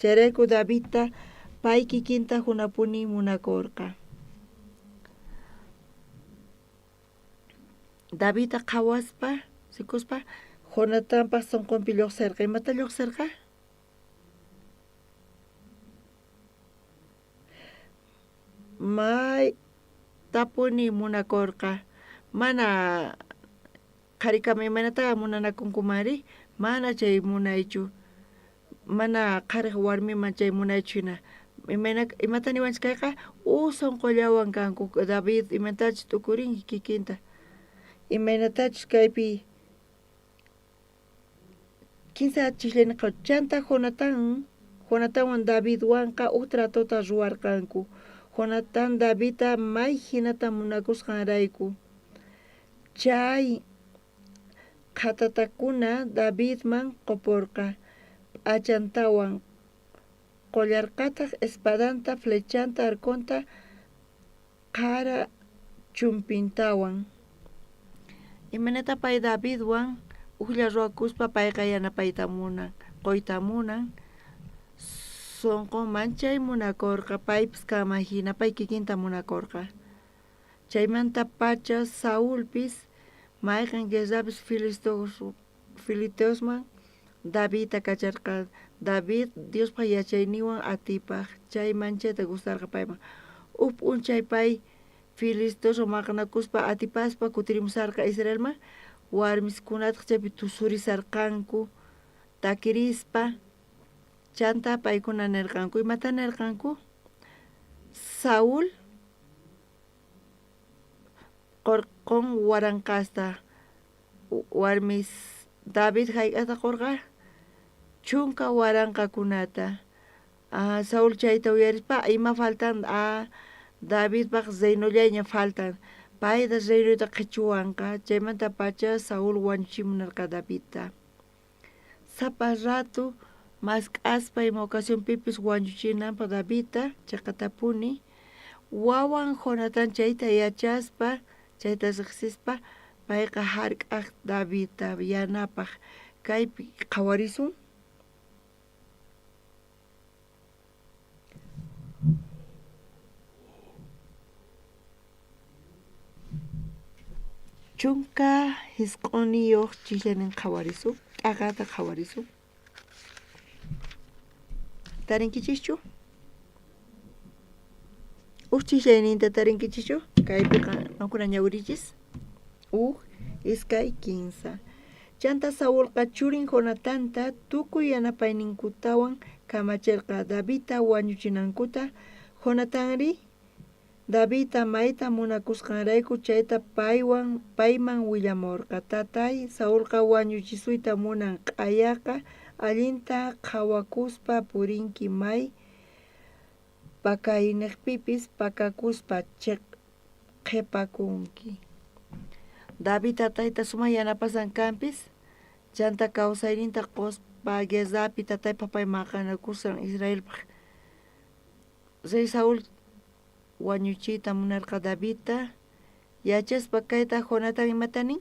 chayrayku Davidta pay kikinta hunapuni munakurqa Davidta qhawaspa sikuspa Jonatánpaq sunqunpi lluqsirqa imata lluqsirqa may tapuni munakurqa mana qharikama imanata munanakunkumari mana chay munaychu mana qhariq warmiman chay munaychu hina imata niwanchik kayqa sunqullawan kanku David imatachus tukurin kikinta imaynatachus kaypi kinsa chishlayniqa chanta Jonatánwan Davidwanqa tratota ruwarqanku Jonatán Davidta may hinata munakusqanrayku chay qhatatakuna Davidman qupurqa achantawan qollarqataq espadanta flechanta arconta qara chumpintawan imanata pay Davidwan uqlla ruwakuspa payqa yanapayta munan qoyta munan sunqunman chay munakurqa paypis kama hina pay kikinta munakurqa chaymanta pacha Saulpis mayqan guerrapis filisteosman Davidta kacharqa David Diospa yachayniwan atipaq chay manchayta gustarqa payman p'unchay pay filisteos maqanakuspa atipaspa kutirimusarqa Israelman warmiskunataq chaypi tusurisarqanku takirispa chanta paykuna nirqanku imata nirqanku Saul Con warankasta warmis David hayk'ata qurqa chunka waranqakunata Saúl chayta uyarispa ima faltan David paq zeynollaña faltan payda reynuyta qhichwanqa chaymanta pacha Saúl wañuchimunarqa Davidta sapa rato mask'aspa ima ocasión pipis wañuchinanpaq Davidta chayqa tapuni wawan Jonatán chayta yachaspa chayta riqsispa payqa hark'aq Davidta yanapaq kaypi qhawarisun chunka hisq'uniyuq chillanin qhawarisun t'aqata qhawarisun tarinkichischu chillayninta tarinkichischu kaypi qankuna ñawirichis iskay kinsa chanta Saúlqa churin Jonatanta tukuy yanapayninkutawan kamachirqa Davidta wañuchinankuta Jonatanri Davidta mayta munakusqanrayku chayta payman willamurqa tatay Saúlqa wañuchisuyta munan q'ayaqa allinta qhawakuspa purinki may pakayniqpipis pakakuspa qhipakunki David tatayta sumaq yanapasan kanpis chanta kawsayninta quspa guerrapi tatay papay maqanakusan Israelpaq rey Saúl wañuchiyta munarqa Davidta yachaspa kayta Jonatán imatanin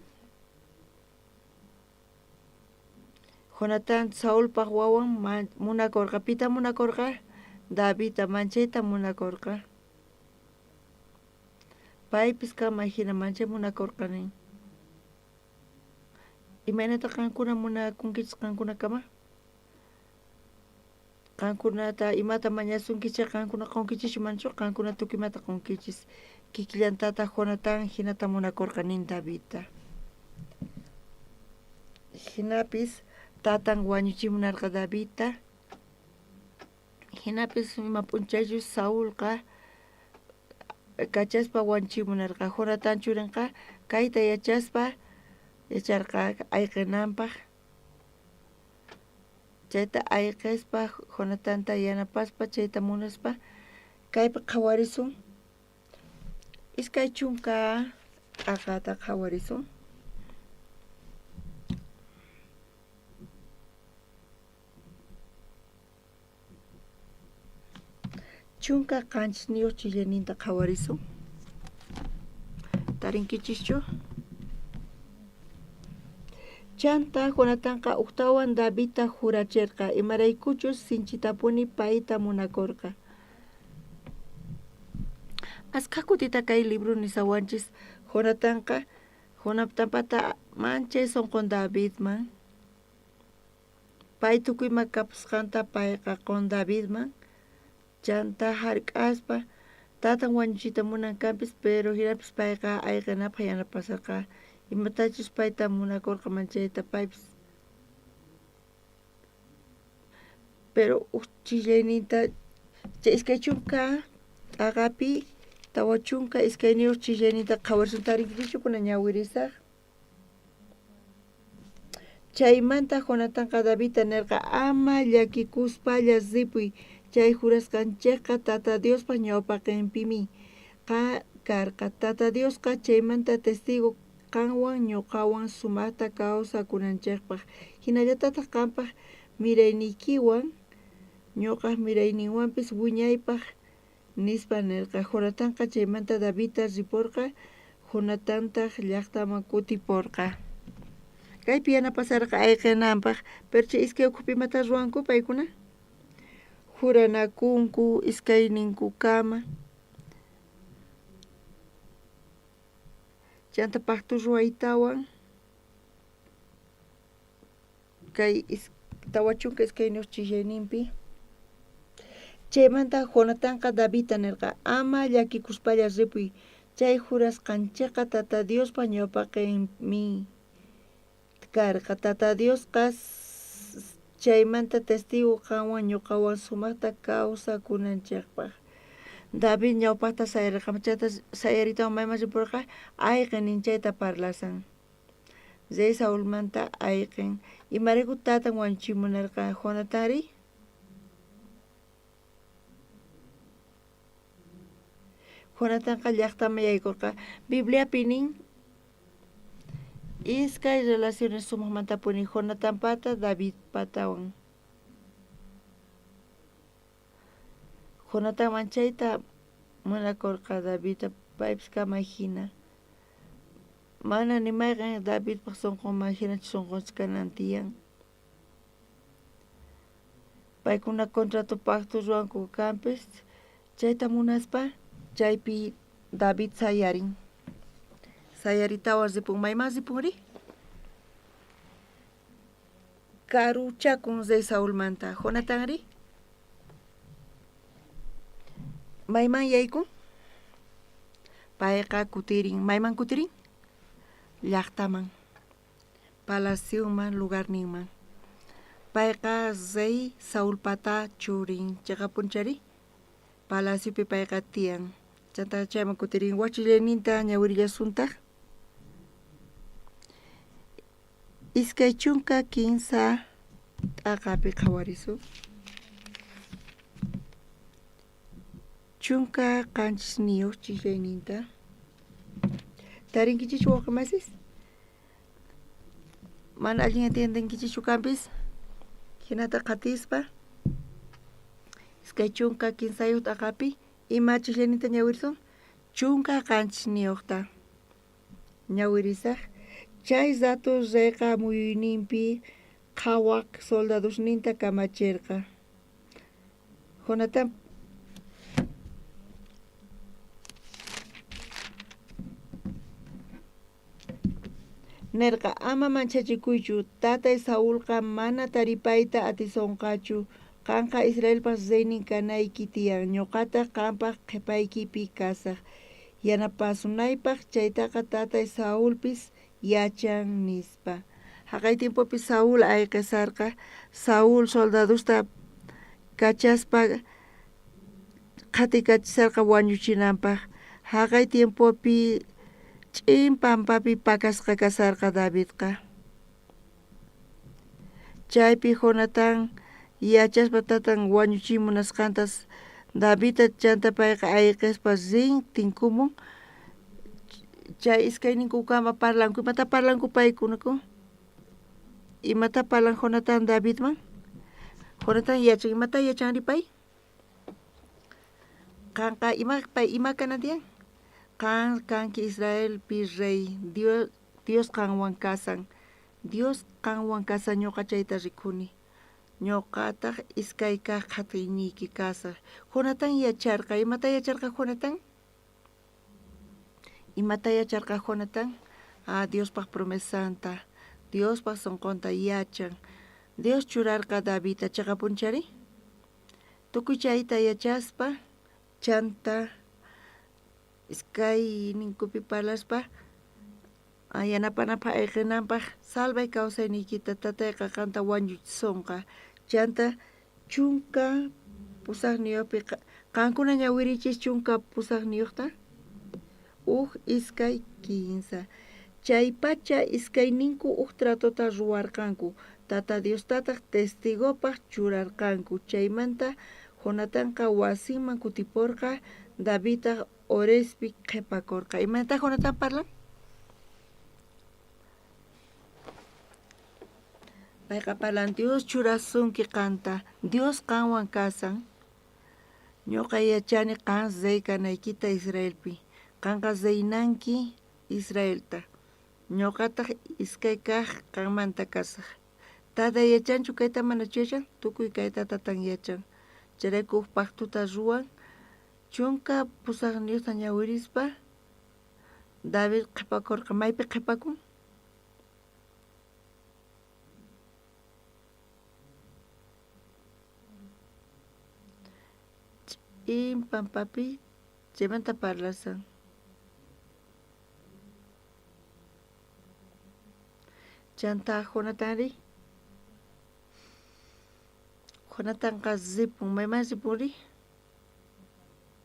Jonatán Saúlpaq wawan munakurqa pita munakurqa Davidta manchayta munakurqa paypis kama hina manchay munakurqanin imaynata qankuna munakunkichis qankuna kama qankunata imata mañasunkichis qankuna qunkichis manchu qankuna tukuymata qunkichis kikillantata Jonatán hinata munakurqanin Davidta hinapis tatan wañuchimunarqa Davidta hinapis ima p'unchaychus Saúlqa kachaspa wañuchimunarqa Jonatán churinqa kayta yacharqa ayqinanpaq chayta ayqispa Jonatánta yanapaspa chayta munaspa kaypi qhawarisun iskay chunka t'aqata qhawarisun chunka qanchisniyuq chillayninta qhawarisun tarinkichischu chanta Jonatánqa uqtawan Davidta jurachirqa imaraykuchus sinchitapuni payta munakurqa asqa kutita kay libro nisawanchis Jonatánpata manchay sunqun Davidman pay tukuyma kapusqanta payqa qun Davidman chanta hark'aspa tatan wañuchiyta munan kanpis pero hinapis payqa ayqinapaq yanapasarqa imatachus payta munakurqa manchayta paypis pero chillayninta chay iskay chunka t'aqapi tawa chunka iskayniyuq chillayninta qhawarisun tarinkichischu kunan ñawirisaq chaymanta Jonatánqa Davidta nirqa ama llakicuspalla ripuy chay jurasqanchikqa tata Diospa ñawpaqinpimi karqa tata Diosqa chaymanta testigo qanwan ñuqawan sumaqta kawsakunanchikpaq hinallatataq qanpaq miraynikiwan ñuqaq mirayninwanpis wiñaypaq nispa nirqa Jonatánqa chaymanta Davidta ripurqa Jonatántaq llaqtaman kutipurqa kaypi yanapasarqa ayqinanpaq pero chay iskay ukhupi imata ruwanku paykuna juranakunku iskayninkukama chanta pacto ruwaytawan kay tawa chunka iskayniyuq chillayninpi chaymanta Jonatánqa Davidta nirqa ama llakikuspalla ripuy chay jurasqanchikqa tata Diospa ñawpaqinmi karqa tata Diosqa chaymanta testigo qanwan ñuqawan sumaqta kawsakunanchikpaq David ñawpaqta sayarqa chayta sayarita maymachi purqa ayqin ninchayta parlasan. Zay Saulmanta ayqin imarayku tatan wanchimunarqa Jonatari Jonatanqa llaqtaman yaykurqa Bibliapi nin iskay relaciones sumaqmanta puni Jonatan pata David patawan. Jonatan manchayta munakurqa Davidta paypis kamay hina. Mana nimayqa Davidpaq sunqunman hinachi sunqunchik kanan tiyan. Paykuna contrato pacto ruwanku kanpis chayta munaspa chaypi David sayarin. Sayaritawan ripun mayman ripunri? Karu chakun Zay Saulmanta Jonatanri? Mayman yaykun? Payqa kutirin. Mayman kutirin? Llaqtaman, palacioman, lugarninman. Payqa Zay Saulpata churin. Chayqa punchari? Palaciopi payqa tiyan. Chanta chayman kutirin. Wachillayninta ñawirillasunta. Iskay chunka kinsa t'aqapi qhawarisun. Chunka qanchis niyuq chillayninta. Tarinkichis waqmasis? Mana allin entiendenkichischu kanpis? Hinata qatispa iskay chunka kinsayuq t'aqapi ima chillayninta ñawirisun? Chunka qanchis niyuqta ñawirisaq. Chay rato rayqa muyuyninpi qhawaq soldadosninta kamachirqa. Jonatan nerqa ama manchachikuychu tatay Saulqa mana taripayta atisunqachu qanqa Israelpas reynin kanayki tiyan ñuqata qanpaq qhipaykipi kasaq yanapasunaypaq chaytaqa tatay Saulpis yachan nispa. Haqay tiempopi Saul ayqisarqa Saul soldadusta kachaspa qatikachisarqa wañuchinanpaq. Haqay tiempopi ch'inpampapi pakasqa kasarqa Davidqa. Chaypi Jonatan yachaspa tatan wañuchimunasqantas Davidta chanta payqa ayqispa rin tinkumun. Chay iskayninkukama parlanku. Imata parlanku paykunaku? Imata parlan Jonatan Davidman? Jonatan yachan imata yachanri pay? Qanqa ima kanatiyan? Kanki Israelpi rey Dios qanwan kasan. Dios qanwan kasan ñuqa chayta rikhuni. Ñuqataq iskay kaq qhatiyniyki kasaq. Jonatan yacharqa. Imata yacharqa Jonatan? Imata yacharqa Jonatan? Diospaq promesanta. Diospaq sunqunta yachan. Dios churarqa Davidta chayqa punchari? Tukuy chayta yachaspa chanta iskay ninkupi parlaspa yanapanapaq ayqinanpaq salvay kawsayniykita tatayqa qamta wañuchisunqa. Chanta chunka pusaqniyuqpi qankuna ñawirichis chunka pusaqniyuqta? Iskay kinsa. Chay pacha iskayninku tratota ruwarqanku. Tata Diostataq testigopaq churarqanku. Chaymanta Jonatanqa wasinman kutipurqa Davidtaq Orespi qhipakurqa. Imanta Jonatan parlan? Payqa parlan Dios churasunki qanta. Dios qanwan kasan. Ñuqa yachani qan rey kanaykita Israelpi. Qanqa reynanki Israelta. Ñuqataq iskay kaq qanmanta kasaq. Tata yachanchu kayta manachu yachan? Tukuy kayta tatan yachan. Chayraykun huk pactuta ruwan. Chunka pusaqniyuqta ñawirispa David qhipakurqa. Maypi qhipakun? Ch'inpampapi chaymanta parlasan. Chanta Jonatanri? Jonatanqa ripun. Mayman ripunri?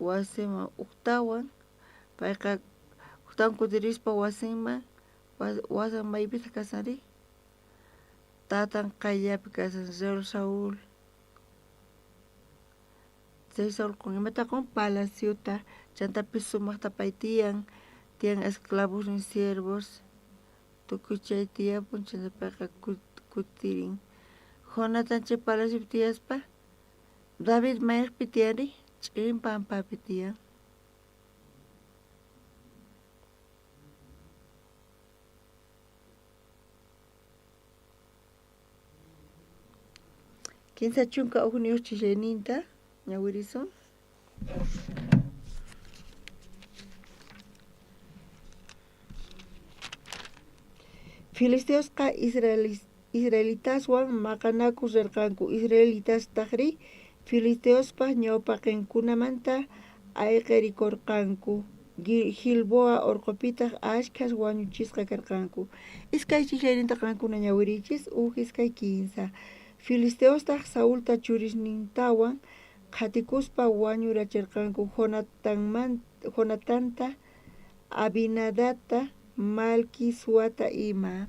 wasima uktawan payqa uktawan kutirispa wasinman wasan maypita kasari tatan qayllapi kasan Raúl Saúl Saúl con imataqun palaciota chantapi sumaqta pay tiyan esclavos ni siervos tukuy chay tiyapun chantapayqa kutirin Jonathan chay palaciopi tiyaspa David mayqpi tiyari ch'in pampapi tiyan Kinsa chunka ugniyuq chillayninta ñawirison Filisteosqa Israelitaswan maqanakuq rirqanku Israelitas taqri Filisteospaq ñawpaqinkunamanta ayqirikurqanku Gilboa urqupitaq ashkhas wañuchisqa karqanku iskay chillayninta qankuna ñawirichis iskay kinsa Filisteostaq Saulta churisnintawan qhatikuspa wañurachirqanku Jonatanta Abinadabta Malquisuata ima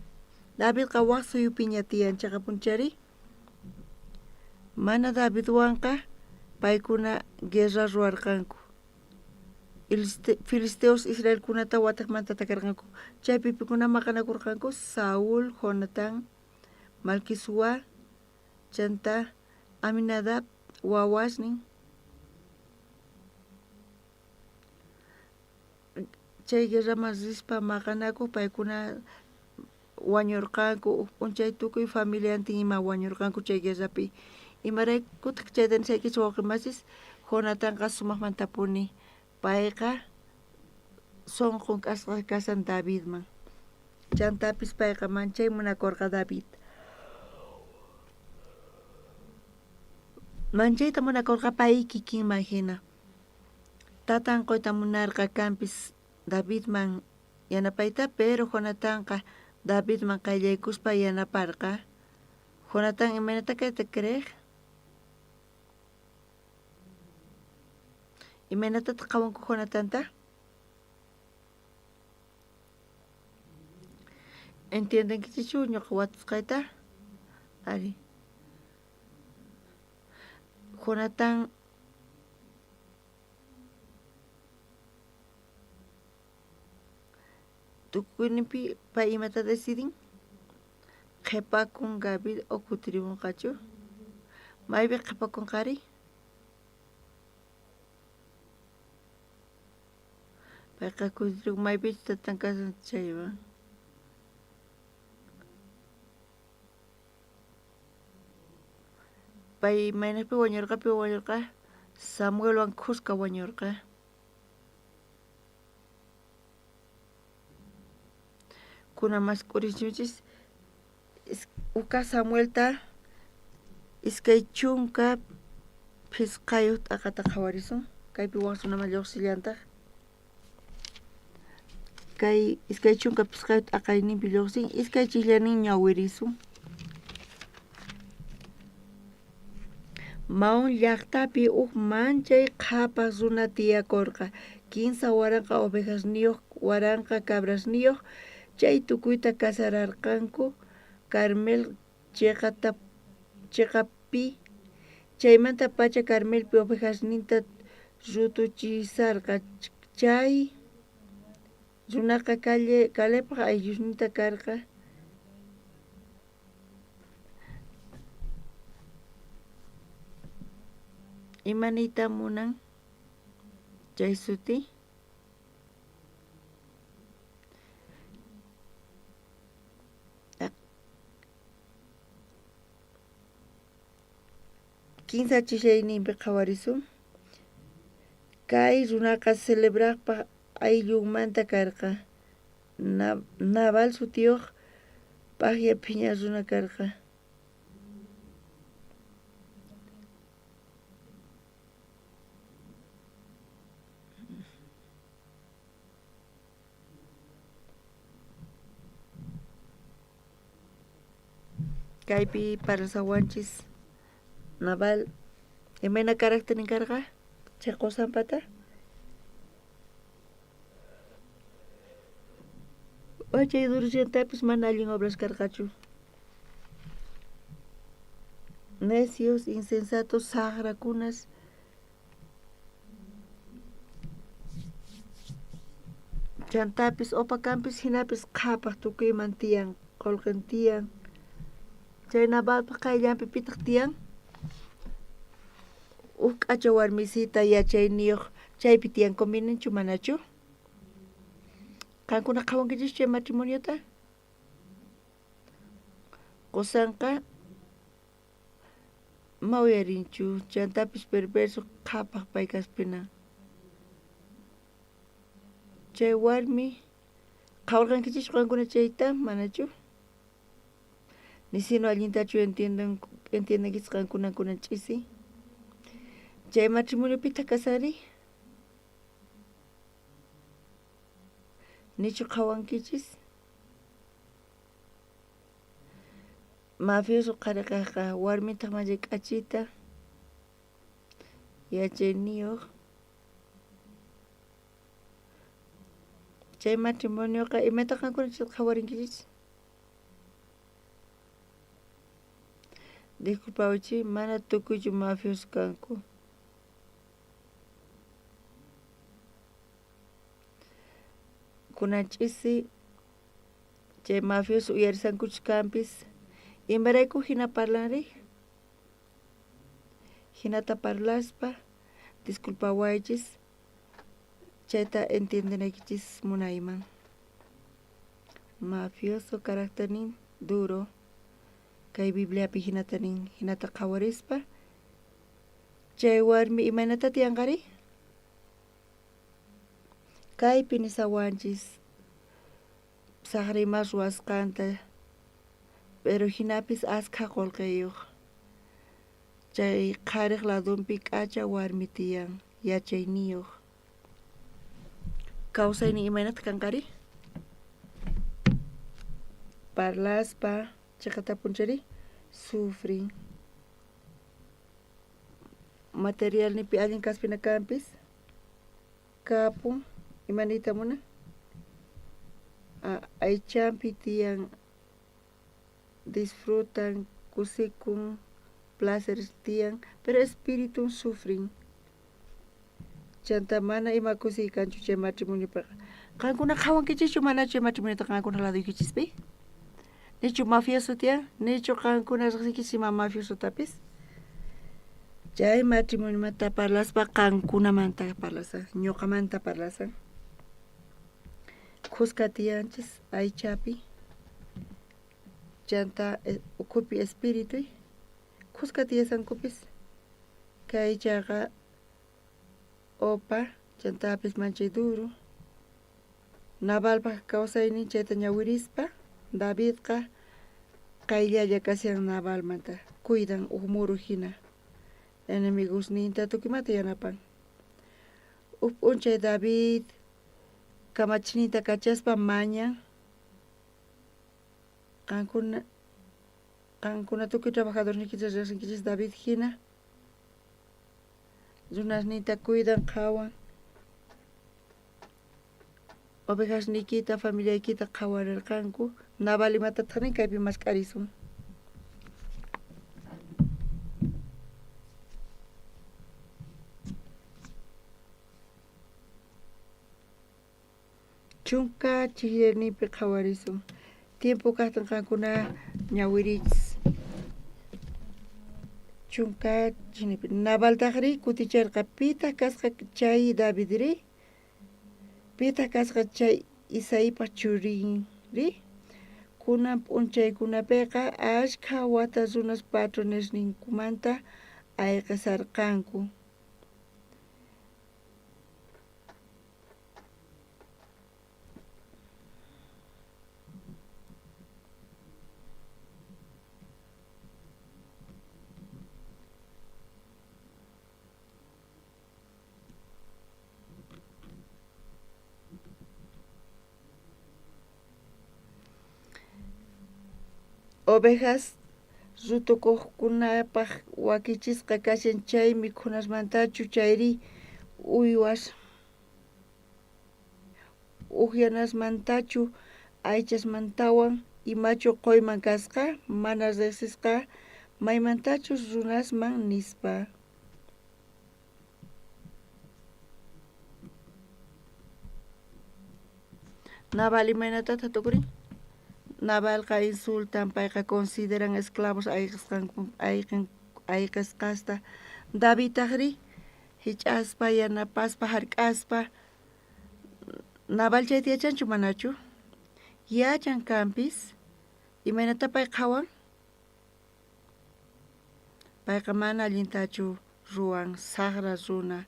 Davidqa waq suyupi ña tiyan chaqa punchari mana Davidwanqa paykuna guerra ruwarqanku Filisteos Israelkunata wataqmanta atakarqanku chaypi pikuna maqanakurqanku Saúl Jonatán Malquisua chanta Aminadab wawasnin chay guerraman rispa maqanakuq paykuna wañurqanku p'unchay tukuy familiantin ima wañurqanku chay guerrapi imaraykutaq chayta nisaykichis wawqimasis Jonatánqa sumaqmanta puni payqa sunqun kasqa kasan Davidman chantapis payqa manchay munakurqa David manchayta munakurqa pay kikinman hina tatanquyta munarqa kanpis Davidman yanapayta pero Jonatánqa Davidman qayllaykuspa yanaparqa Jonatán imaynata kayta kriq imaynatataq qawanku Jonatánta entiendenkichischu ñuqa watusqayta ari Jonatán tukuyninpi pay imata decidin qhipakun David o kutirimunqachu maypi qhipakunqari payqa kutirin maypichu tatan kasan chaywan pay maynapi wañurqa Samuelwan khusqa wañurqa kuna mask'urinchikchis uka Samuelta iskay chunka phisqayuq t'aqata qhawarisun kaypi waqsunaman lluqsillantaq kay iskay chunka phisqayuq t'aqayninpi lluqsin iskay chillanin ñawirisun Maun llaqtapi manchay qhapaq runa tiyakurqa kinsa waranqa ovejasniyuq waranqa cabrasniyuq chay tukuyta kasararqanku Carmel chiqapi chaymanta pacha Carmelpi ovejasninta rutuchisarqa chay runaqa Calebqa ayllusninta karqa imaniyta munan chay suti kinsa chillayninpi qhawarisun kay runaqa celebraqpa ayllunmanta karqa Nabal sutiyuq paqya phiña runa karqa kaypi parasawanchis Nabal imayna karakterin karqa chay qusanpata chay durllantapis mana allin obras karqachu. Necios, insensatos, sagrakunas. Chantapis opakampis hinapis qhapaq tukuyman tiyan, qolqan tiyan. Chay navalpaq qayllanpi pitaq tiyan. K'acha warmisita yachayniyuq chaypi tiyan convenenchu manachu? Qankuna qhawankichischu chay matrimoniota? Qusanqa ma uyarinchu chantapis perverso qhapaq pay kaspina. Chay warmi qhawarqankichischu qankuna chayta manachu? Ni sino allintachu entiendankichis qankunakunan ch'isi. Chay matrimonio pita casari. Nichu qhawankichis. Mafioso qariqaqa warmita mallay k'achita. Yachayniyuq. Chay matrimonioqa imayta qankuna qhawarinkichis. Disculpawchi, mana tukuychu mafioso kanku. Kunan ch'isi chay mafioso uyarisankuchus kanpis imbarayku hina parlanri. Hinata parlaspa disculpawaychis chayta entiendenaykichis munayman. Mafioso carácternin duro. Kay Bibliapi hinatanin hinata qhawarispa chay warmi imaynata tiyanqari? Kaypi nisawanchis saqrimas ruwasqanta pero hinapis askha qullqiyuq. Chay qhariq ladunpi k'acha warmi tiyan yachayniyuq. Kawsaynin imaynata kanqari? Parlaspa chaqata punchari sufrin. Materialnipi allin kaspina kanpis kapun imanita muna. Aychampi tiyan disfrutan, kusikun, placeres tiyan, pero espíritu sufrin. Chanta mana ima kusikanchu chay matrimonio pa. Qankuna qhawankichischu mana chay matrimonio qankuna laduykichis nichu mafioso tiyan, nichu qankuna riqsinkichis ima mafioso tapis. Chay matrimonio mata parlaspa qankunamanta parlasan, ñuqamanta parlasan. Qusqa tiyanchis aychapi. Chanta ukupi espíritu. Qusqa tiyasankupis. Kay aychaqa opa chantapis manchay duro. Navalpaq kawsaynin chayta ñawirispa Davidqa qayllalla kasiyan Navalmanta cuidan muru hina enemigos ninta tukimata yanapan. P'unchay David kamachninta kachaspa mañan qankuna tukuy trabajadornikichis riqsinkichis David hina runasninta cuidan qhawan ovejasnikita familiaykita qhawarirqanku Naval imatataq nin kaypi masq'arisun. Chunka chillanipi qhawarisun. Tiempo kaqtan qankuna ñawirichis. Chunka chillanipi Navaltaqri kuticharqa pita kasqa chay Davidri. Pita kasqa chay Isaipa churinri. Kunan p'unchaykunapiqa ashkha wata runas patronesninkumanta ayqisarqanku. Ovejas rutukuqkunapaq wakichisqa kashan chay mikhunasmantachu chayri uywas uqyanasmantachu aychasmantawan imachu qoyman kasqa mana riqsisqa maymantachus runasman nispa. Naval imaynatata tukurin? Navalqa insultan payqa consideran esclavos ayqisqasta David taqri hich'aspa yanapaspa hark'aspa Naval chayta yachanchu manachu? Yachan kanpis imaynata pay qhawan? Payqa mana allintachu ruwan saqra runa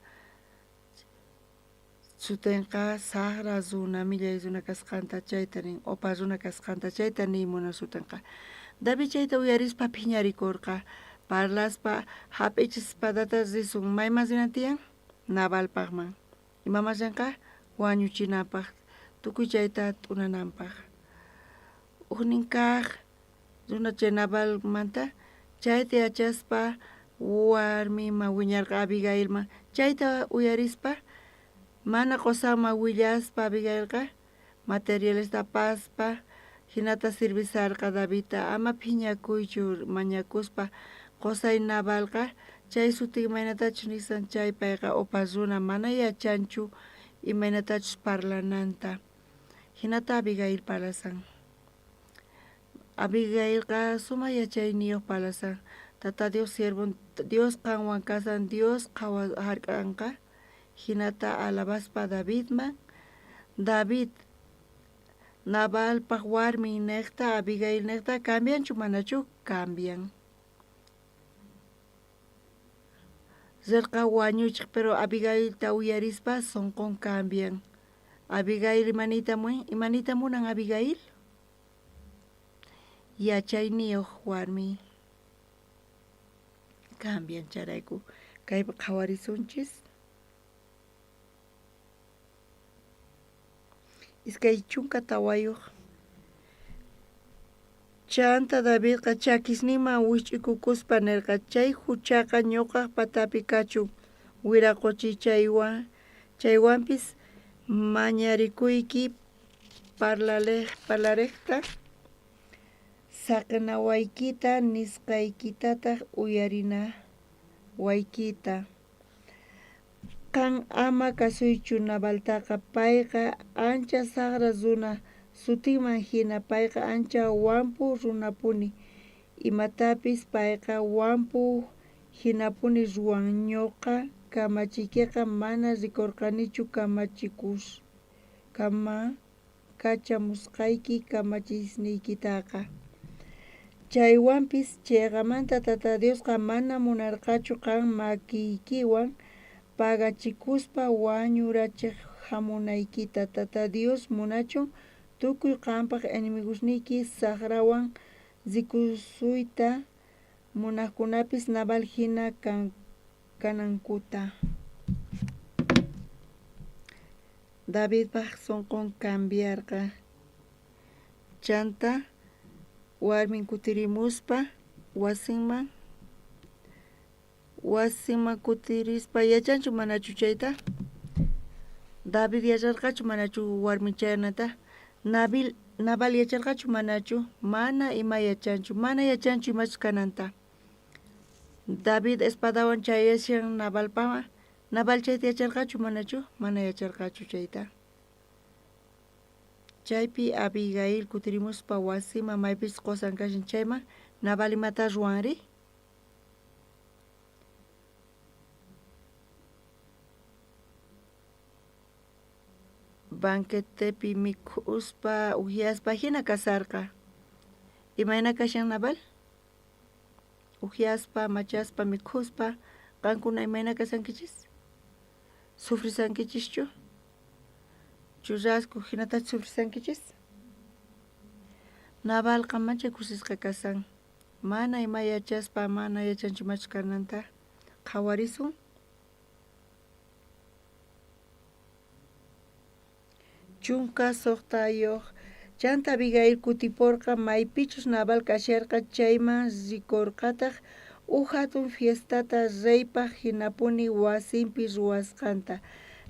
sutinqa saqra runa millay runa kasqanta chayta nin opa runa kasqanta chayta nimuna sutinqa David chayta uyarispa phiñarikurqa parlaspa hap'ichispadata risun mayman rinan tiyan Navalpaqman imaman llanqa wañuchinapaq tukuy chayta t'unananpaq uknin kaq runa chay Navalmanta chayta yachaspa warmiman wiñarqa Abigailman chayta uyarispa mana qusanman willaspa Abigailqa materialista apaspa hinata servisarqa Davidta ama phiñakuychu mañakuspa qusay Navalqa chay sutin imaynatachus nisan chay payqa upa runa mana yachanchu imaynatachus parlananta hinata Abigail parlasan Abigailqa sumaq yachayniyuq parlasan tata Dios siervun Dios qanwan kasan Dios qhawa hark'anqa hinata alabaspa Davidman David Navalpaq warmin niqta Abigail niqta cambianchu manachu cambian rirqa wañuchiq pero Abigailta uyarispa sunqun cambian Abigail imanita munan Abigail yachayniyuq warmi cambian charayku kaypa qhawarisunchis iskay chunka tawayuq chanta Davidqa chakisninman wich'ikukuspa nirqa chay huchaqa ñuqaq patapi kachun wiraquchiy chaywanpis mañarikuyki parlariqta saqina waykita nisqaykitataq uyarina waykita kan ama kasuychu Navaltaqa payqa ancha saqra runa sutinman hina payqa ancha wampu runapuni imatapis payqa wampu hinapuni ruwan ñuqa kamachiykiqa mana rikurqanichu kachamusqayki kamachisniykitaqa chaywanpis chayqamanta tata Diosqa mana munarqachu qan makiykiwan pagachikuspa wañurachiq hamunaykita tata Dios munachun tukuy qanpaq inimigosniyki saqrawan rikusuyta munaqkunapis Naval hina kanankuta Davidpaq sunqun cambiarqa chanta warmin kutirimuspa wasinman kutirispa yachanchu manachu chayta David yacharqachu manachu warmin chaynata Naval yacharqachu manachu mana ima yachanchu imachus kananta David espadawan chayashan Navalpaman Naval chayta yacharqachu manachu mana yacharqachu chayta chaypi Abigail kutirimuspa wasiman maypis qusan kashan chayman Naval imata ruwanri banquetepi mikhuspa upiaspa hina kasarqa imayna kashan Naval upiaspa machaspa mikhuspa qankuna imayna kasankichis sufrisankichischu churrasku hinatachu sufrisankichis Navalqa manchay kusisqa kasan mana ima yachaspa mana yachanchu machus kananta qhawarisun chunka suqtayuq chanta Abigail kutipurqa maypichus Naval kasharqa chayman rikurqataq hatun fiestata reypaq hinapuni wasinpi ruwasqanta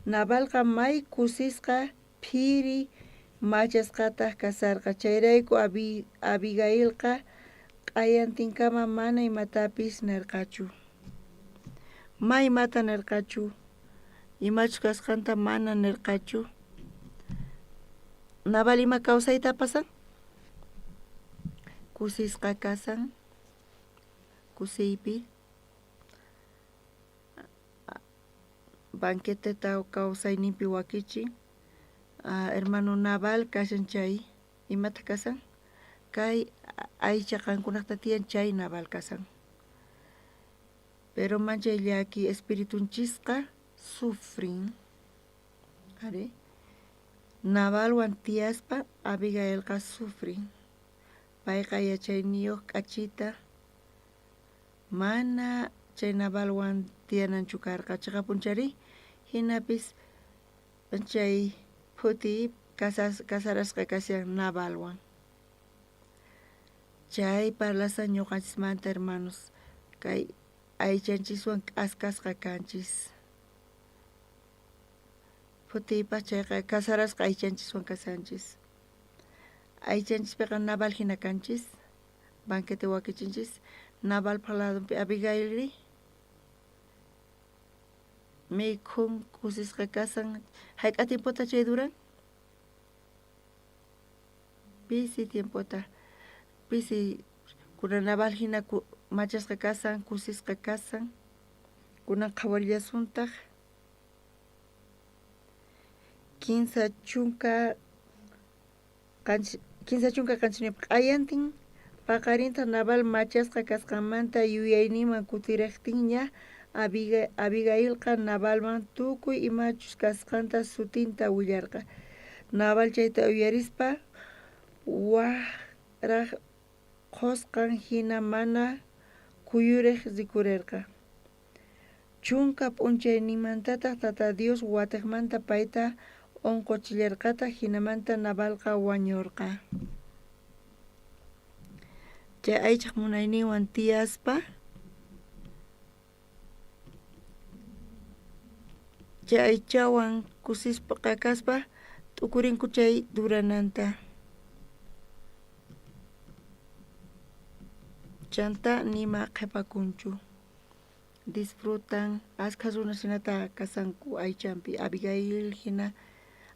Navalqa may kusisqa phiri machasqataq kasarqa chayrayku Abigailqa q'ayantinkama mana imatapis nirqachu. Ma imata nirqachu, imachus kasqanta mana nirqachu. Nabal ima kawsayta pasan, kusisqa kasan, kusiypi banqueteta kawsayninpi wakichin. Hermano Naval kashan chay imata kasan, kay aycha qankunaqta tiyan chay Naval kasan. Pero manchay llaki espiritunchisqa sufrin. Are Navalwan tiyaspa Abigailqa sufrin. Payqa yachayniyuq k'achita mana chay Navalwan tiyananchu karqa chaqa punchari hinapis chay phuti kasarasqa kasyan Navalwan. Chay parlasa ñuqanchismanta hermanos kay aychanchiswan k'askasqa kanchis. Phutipa chayqa kasarasqa aychanchiswan kasanchis. Aychanchispiqa Naval hina kanchis, banquete wakichinchis, Naval phaladunpi Abigailri mikhun kusisqa kasan. Hayk'a tiemputa chay duran? Pisi tiempota, pisi kuna Naval hina machasqa kasan, kusisqa kasan, kunan qhawarillasuntaq 15 chunka kanchis q'ayantin paqarinta Naval machasqa kasqanmanta yuyayninman kutiriqtinña Abigailqa Navalman tukuy imachus kasqanta sutinta willarqa. Naval chayta uyarispa waqraq qusqan hina mana kuyuriq rikurirqa. Chunka p'unchayninmantataq Tata Dios watiqmanta payta unquchillarqataq hinamanta Navalqa wañurqa. Chay aychaq munayninwan tiyaspa chay aychawan kusispa qakaspa t'ukurinku chay durananta. Chanta nima qhipakunchu. Disfrutan asqa runashinata kasanku aychanpi.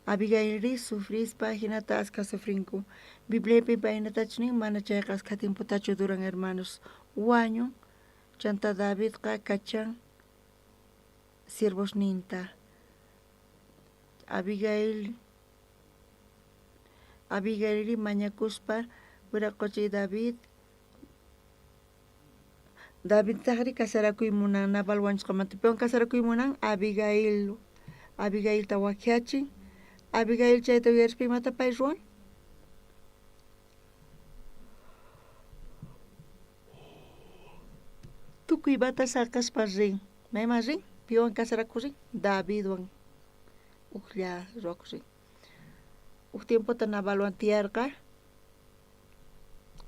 Abigailri sufrispa hinata asqa sufrinku. Bibliapi paynatachu nin mana chayqa asqa tiemputachu duran hermanos. Wañun chanta Davidqa kachan sirvosninta. Abigailri mañakuspa wiraqpa chay David taqri kasarakuy munan Naval wañusqamanta. Piwan kasarakuy munan Abigailta wakyachin. Abigail chayta uyarispa imata pay ruwan? Tukuy bata saqaspa rin. Mayman rin? Piwan kasarakurin? Davidwan uklla ruwakurin. Uk tiempota Navalwan tiyarqa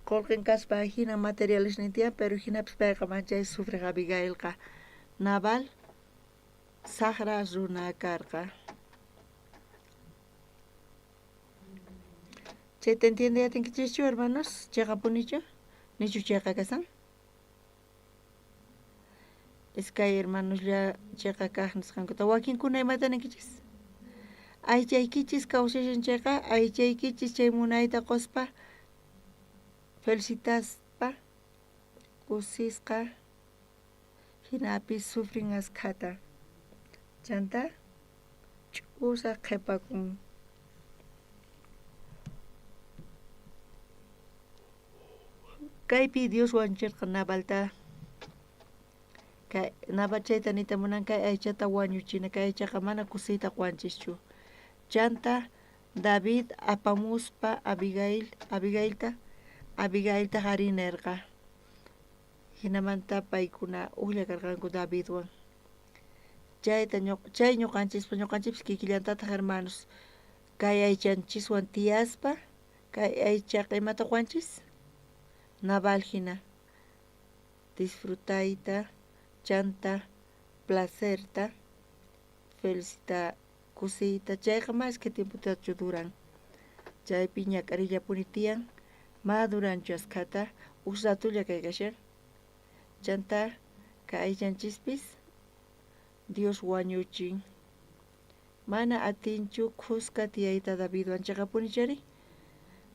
Qolqin kaspa hina materiales nintiyan, pero hinapis payqa manchay sufriq Abigailqa. Naval saqra runa karqa. Chayta entiendeyatinkichikchu hermanos, chayqa punichu? Nichu chayqa kasan? Iskay hermanoslla chayqa kaq nisqankuta wakinkuna imata ninkichis? Aychaykichis kawsashan chayqa, aychaykichis chay munayta quspa felicitaspa kusisqa hinapis sufrin askhata. Chanta ch'usa qhipakun. Kaypi Dios wañuchirqa Navalta. Naval chayta nitamunan kay aychata wañuchina, kay aychaqa mana kusiyta wanchischu. Chanta David apamuspa Abigailta harinirqa. Hinamanta paykuna uqlla karqanku Davidwan. Chay ñuqanchipis kikillantataq hermanos kay aychanchiswan tiyaspa kay aychaqa imata wanchis? Naval hina disfrutayta, chanta, placerta, felicita, kusiyta, chayqa mas que tiemputachu duran. chaypi ñakarillapuni tiyan maduranchu askata usatulla kaykashar chanta kay ayllanchispis Dios wañuchin mana atinchu kuska tiyayta Davidwan chaqapunichari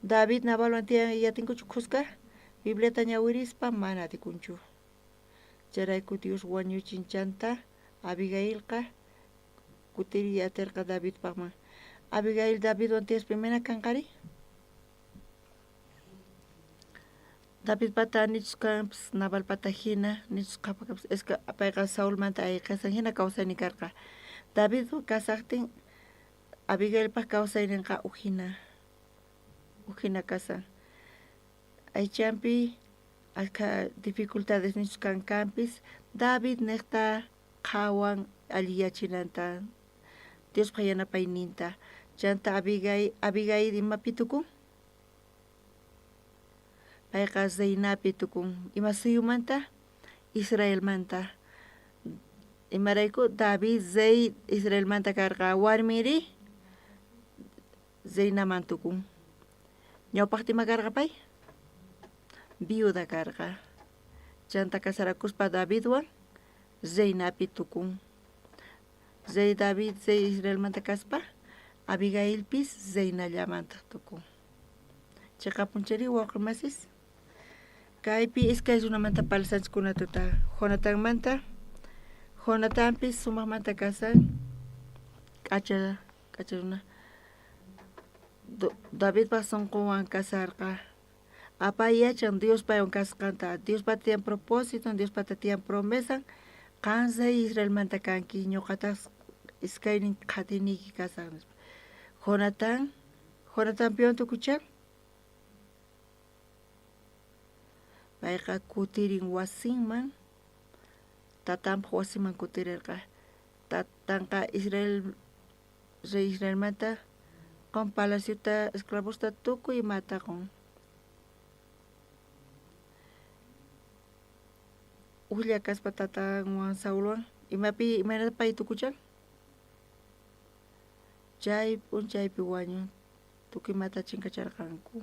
David Nabalwan yatinkuchu kuska Bibliata ñawirispa mana atikunchu chayrayku Dios wañuchin chanta Abigailqa kutiri yatirqa Davidpaqman Abigail Davidwan tiyaspa mana kanqari David pata nichuskanpis Nabal pata hina nichusqapapas es que payqa Saulmanta ayqisan hina kawsaynin karqa David kasaqtin Abigailpa kawsayninqa uhina kasan aychampi alka dificultades nichuskankampis David niqta qawan alliyachinanta Diospa yanapayninta chanta Abigail imapi tukun payqa Zainapi tukun ima suyumanta Israelmanta imarayku David Zaid Israelmanta karqa warmiri Zainaman tukun ñawpaqtima karqa pay viuda karqa chanta kasarakuspa Davidwan Zainapi tukun David Israelmanta kaspa Abigailpis Zainallamanta tukun chaqapunchari wawqimasis kaypi iskay runamanta parlasanchikuna tuta Jonatanpis sumaqmanta kasan k'acha runa Davidpa sunquwan kasarqa apay yachan Dios paywan kasqanta Diospata tiyan propósito Diospata tiyan promesa qansay Israelmanta kanki ñuqatas iskaynin qatiniki kasan Jonatanpiwan tukuchan payqa kutirin wasinman tatanpaq wasiman kutirirqa tatanqa rey Israelmanta qan palaciota esclavosta tukuy imata qan ulla kaspa tatanwan Saulwan imanata pay tukuchan chay p'unchaypi wañun tukuymanta chinkacharqanku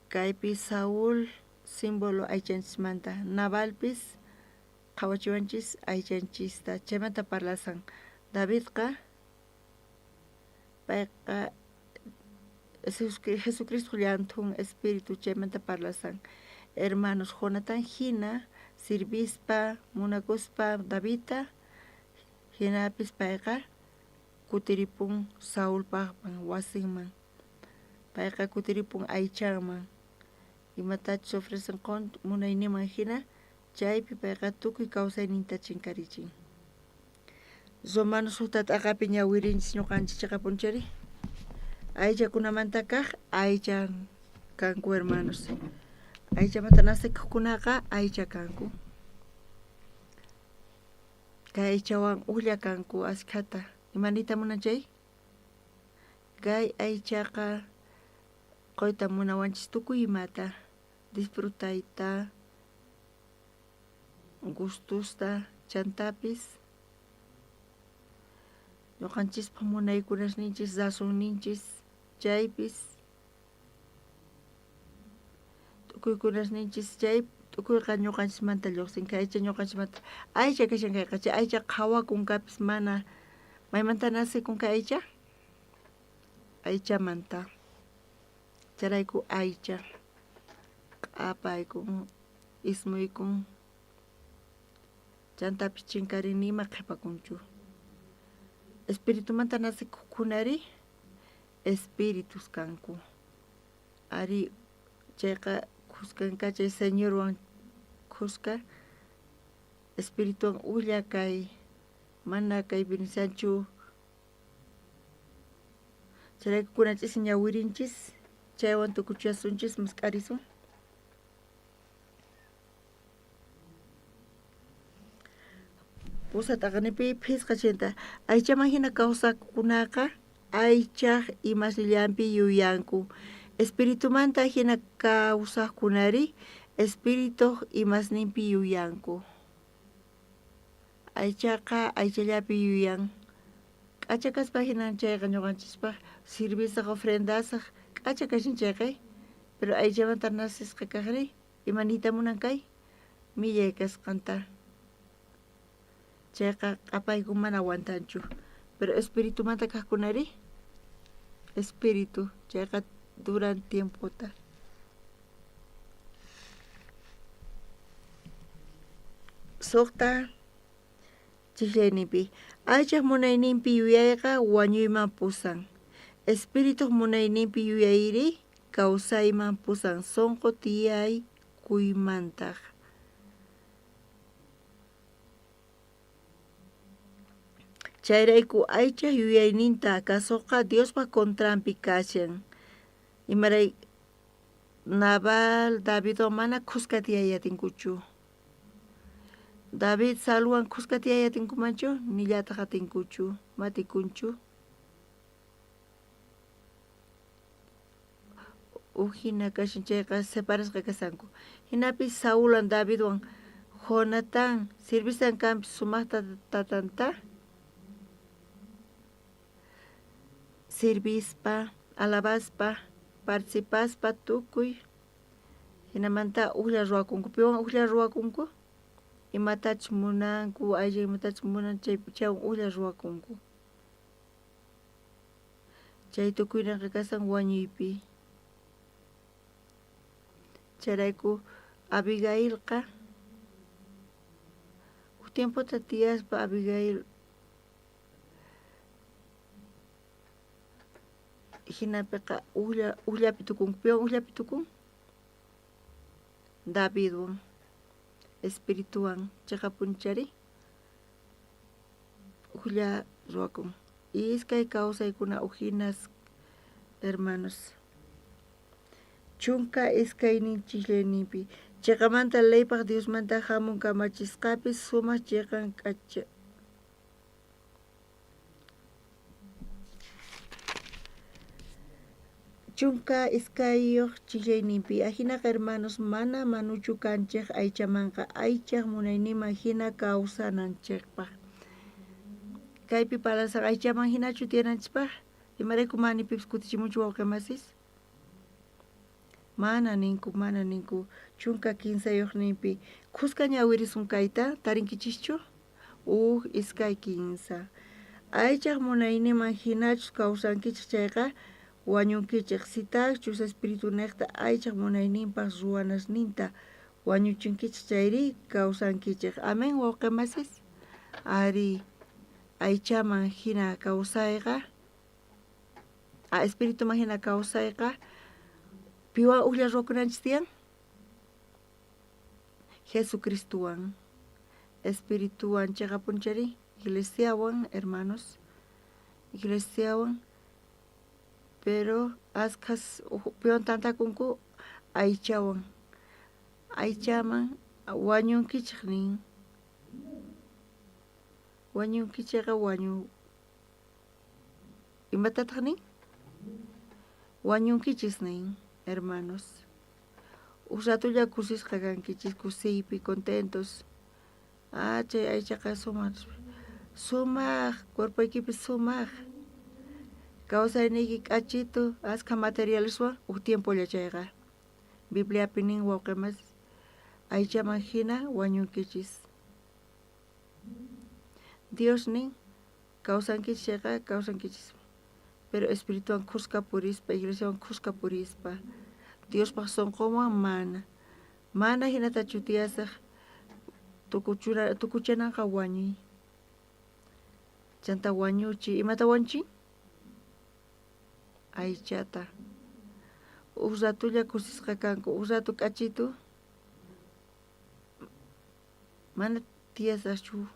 kaypi Saúl símbolo aychanchismanta Nabalpis qawachiwanchis aychanchista chaymanta parlasan Davidqa payqa Jesucristo llantun espíritu chaymanta parlasan hermanos Jonatan hina sirvispa munakuspa Davidta hinapis payqa kutiripun Saulpaqman wasinman payqa kutiripun aychanman imatachus ofrecen munayniman hina chaypi payqa tukuy kawsayninta chinkarichin Romanos sutata aqapi ñawirinchis ñuqanchis chaqapunchari aychakunamanta kaq aycha kanku hermanos aychamanta nasikuqkunaqa aycha kanku kay aychawan ulla kanku askata imanita munanchay kay aychaqa qoyta munawanchis tukuy imata disfrutayta gustusta chantapis ñuqanchispa munaykunasninchis rasunninchis chaypis tukuykunasninchis chay tukuyqa ñuqanchismanta lluqsin kay aycha ñuqanchismanta aycha kashan kayqa chay aycha qhawakunkapis mana maymanta nasikun kay aychamanta charayku aycha q'apaykun ismuykun chantapis chinkarini ima qhipakunchu espiritumanta nasikuqkunari espíritus kanku ari chayqa kuskanka chay señorwan kuska espirituwan ulla kay mana kay benisanchu charayku kunanchis ñawirinchis chaywan tukuchasunchis masq'arisun pusata aqanipi phisqa chayta aychaman hina kawsakunaqa aychaq imasllampi yuyanku espiritumanta hina kawsaqkunari espiritu imasninpi yuyanku aychaqa aychallapi yuyan K'achakaspa hinanchayqa ñuqanchikpaq sirvisaq ofrendasaq k'acha kashinchayqa pero ayllamanta nasisqa kaqri imanita munan kay millay kasqanta chayqa q'apayku mana aguantanchu pero espiritumanta kaqkunari espiritu chayqa duran tiempota suqta chiklayninpi aychaq munayninpi yuyayqa wañuyman pusan espiritu munayninpi yuyayri kawsayman pusan sonqo tiyay kuymantaq chayrayku aychaq yuyayninta kasuqqa Diospa contranpi kashan imaray Nabal Davidwan mana kuskatiyayatinkuchu David Saulwan kuskatiyayatinkumanchu nillata qatinkuchu matikunchu hina kashinchayqa separasqa kasanku hinapi Saulwan Davidwan Jonatán sirvisan kanpi sumaqta tatanta sirvispa alabaspa participaspa tukuy hinamanta uqlla ruwakunku piwan uqlla ruwakunku imatachus munanku aylla imatachus munan chaywan uqlla ruwakunku chay tukuynaqa kasan wañuypi chayrayku Abigailqa uk tiempota tiyaspa Abigail hinapiqa uqllapi tukunku piwan uqllapi tukun Davidwan espirituwan chayqa punchari uqlla ruwakun iskay kawsaykuna uqinas hermanos chunka iskaynin chiklayninpi chayqamanta leypaq Diosmanta hamun kamachisqapis sumaq chayqan k'acha chunka iskayuq chiklayninpi ahinaqa hermanos mana manuchu kanchik aychamanqa aychaq munayninman hina kawsananchikpaq kaypi palasaq aychaman hinachu tiyananchikpaq imarayku manipipis kutichimunchu wawqimasis mana ninku chunka kinsayuqninpi kusqa ñawirisun kayta tarinkichischu iskay kinsa aychaq munayninman hinachus kawsankichik chayqa wañunkichik sitachus espiritu niqta aychaq munayninpaq ruwanasninta wañuchinkichik chayri kawsankichik amen wawqimasis ari aychaman hina kawsayqa espirituman hina kawsayqa piwan uqlla ruwakunanchis tiyan Jesucristuwan espirituwan chayqa punchari iglesiawan hermanos iglesiawan pero askas piwan tantakunku aychawan aychaman wañunkichik nin wañunkichikqa imatataq nin wañunkichis nin hermanos uk ratulla kusisqa kankichis kusiypi contentos chay aychaqa sumaq cuerpuykipi sumaq kawsayniyki k'achitu aska materialeswan uk tiempolla chayqa Bibliapi nin wawqimas aychaman hina wañunkichis Dios nin kawsankichis chayqa kawsankichis pero espirituwan kusqa purispa iglesiawan kusqa purispa Diospaq sonqowan mana hinatachu tiyasaq tukuchananqa wañuy chanta wañuchiy imata wañuchin aychata uk ratulla kusisqa kanku uk ratu k'achitu mana tiyasaqchu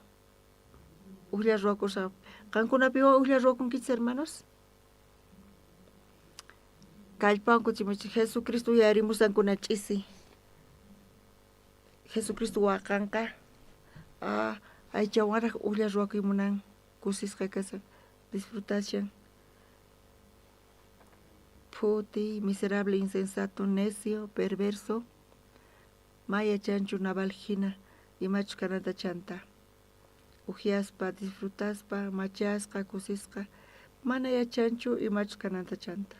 uqlla ruwakusqa qankunapiwan uqlla ruwakunkichis hermanos kallpawan kutimuchik Jesucristo yayarimusankuna ch'isi Jesucristo waqanqa aychawanraq uqlla ruwakuymunan kusisqa kasan disfrutashan puti miserable insensato necio perverso maya chanchu Nabal hina imachus kananta chanta ujiaspa, disfrutaspa, machasqa, kusisqa, mana yachanchu imachu kananta chanta.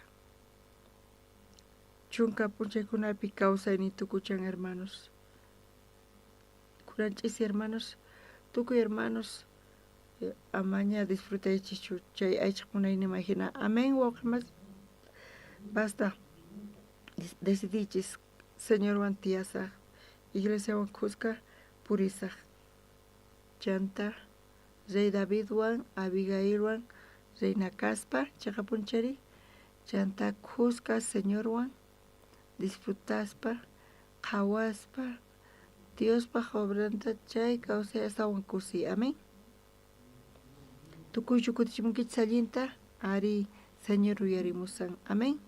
Chunka punchaykunapi kawsaynin tukuchan hermanos. Kunanchis hermanos, tukuy hermanos, amaña disfrutaychichu chay aychaqkunaynima hina. Amén wawqimas. Basta decidichis Señorwan tiyasaq, iglesiawan kuska purisaq. Chanta Rey Davidwan, Abigailwan, Reina Caspa, chayqa punchari, chanta kuska Señorwan, disfrutaspa, qhawaspa, Diospaq obranta chay kawsay asawan kusi. Amén. Tukuychu kutichimunkichis allinta, ari Señor uyarimusan. Amén.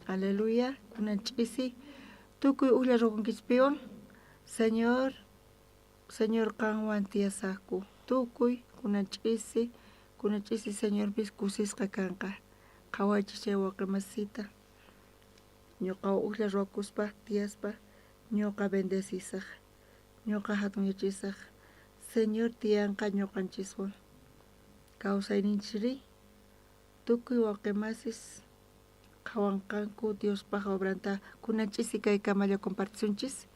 Aleluya. Kunanch'isi tukuy ulla rukunkichpiwan Señor qanwan tiyasaqku. Tukuy kunanch'isi Señorpis kusisqa kanqa. Qhawaychis chay wawqimasita. Ñuqa ulla ruwakuspa tiyaspa ñuqa bendecishaq, ñuqa hatunyachisaq. Señor tiyanqa ñuqanchiswan. Kawsayninchiri tukuy wawqimasis qhawanqanku Diospaq obranta kunanch'isi kay kamalla compartisunchis.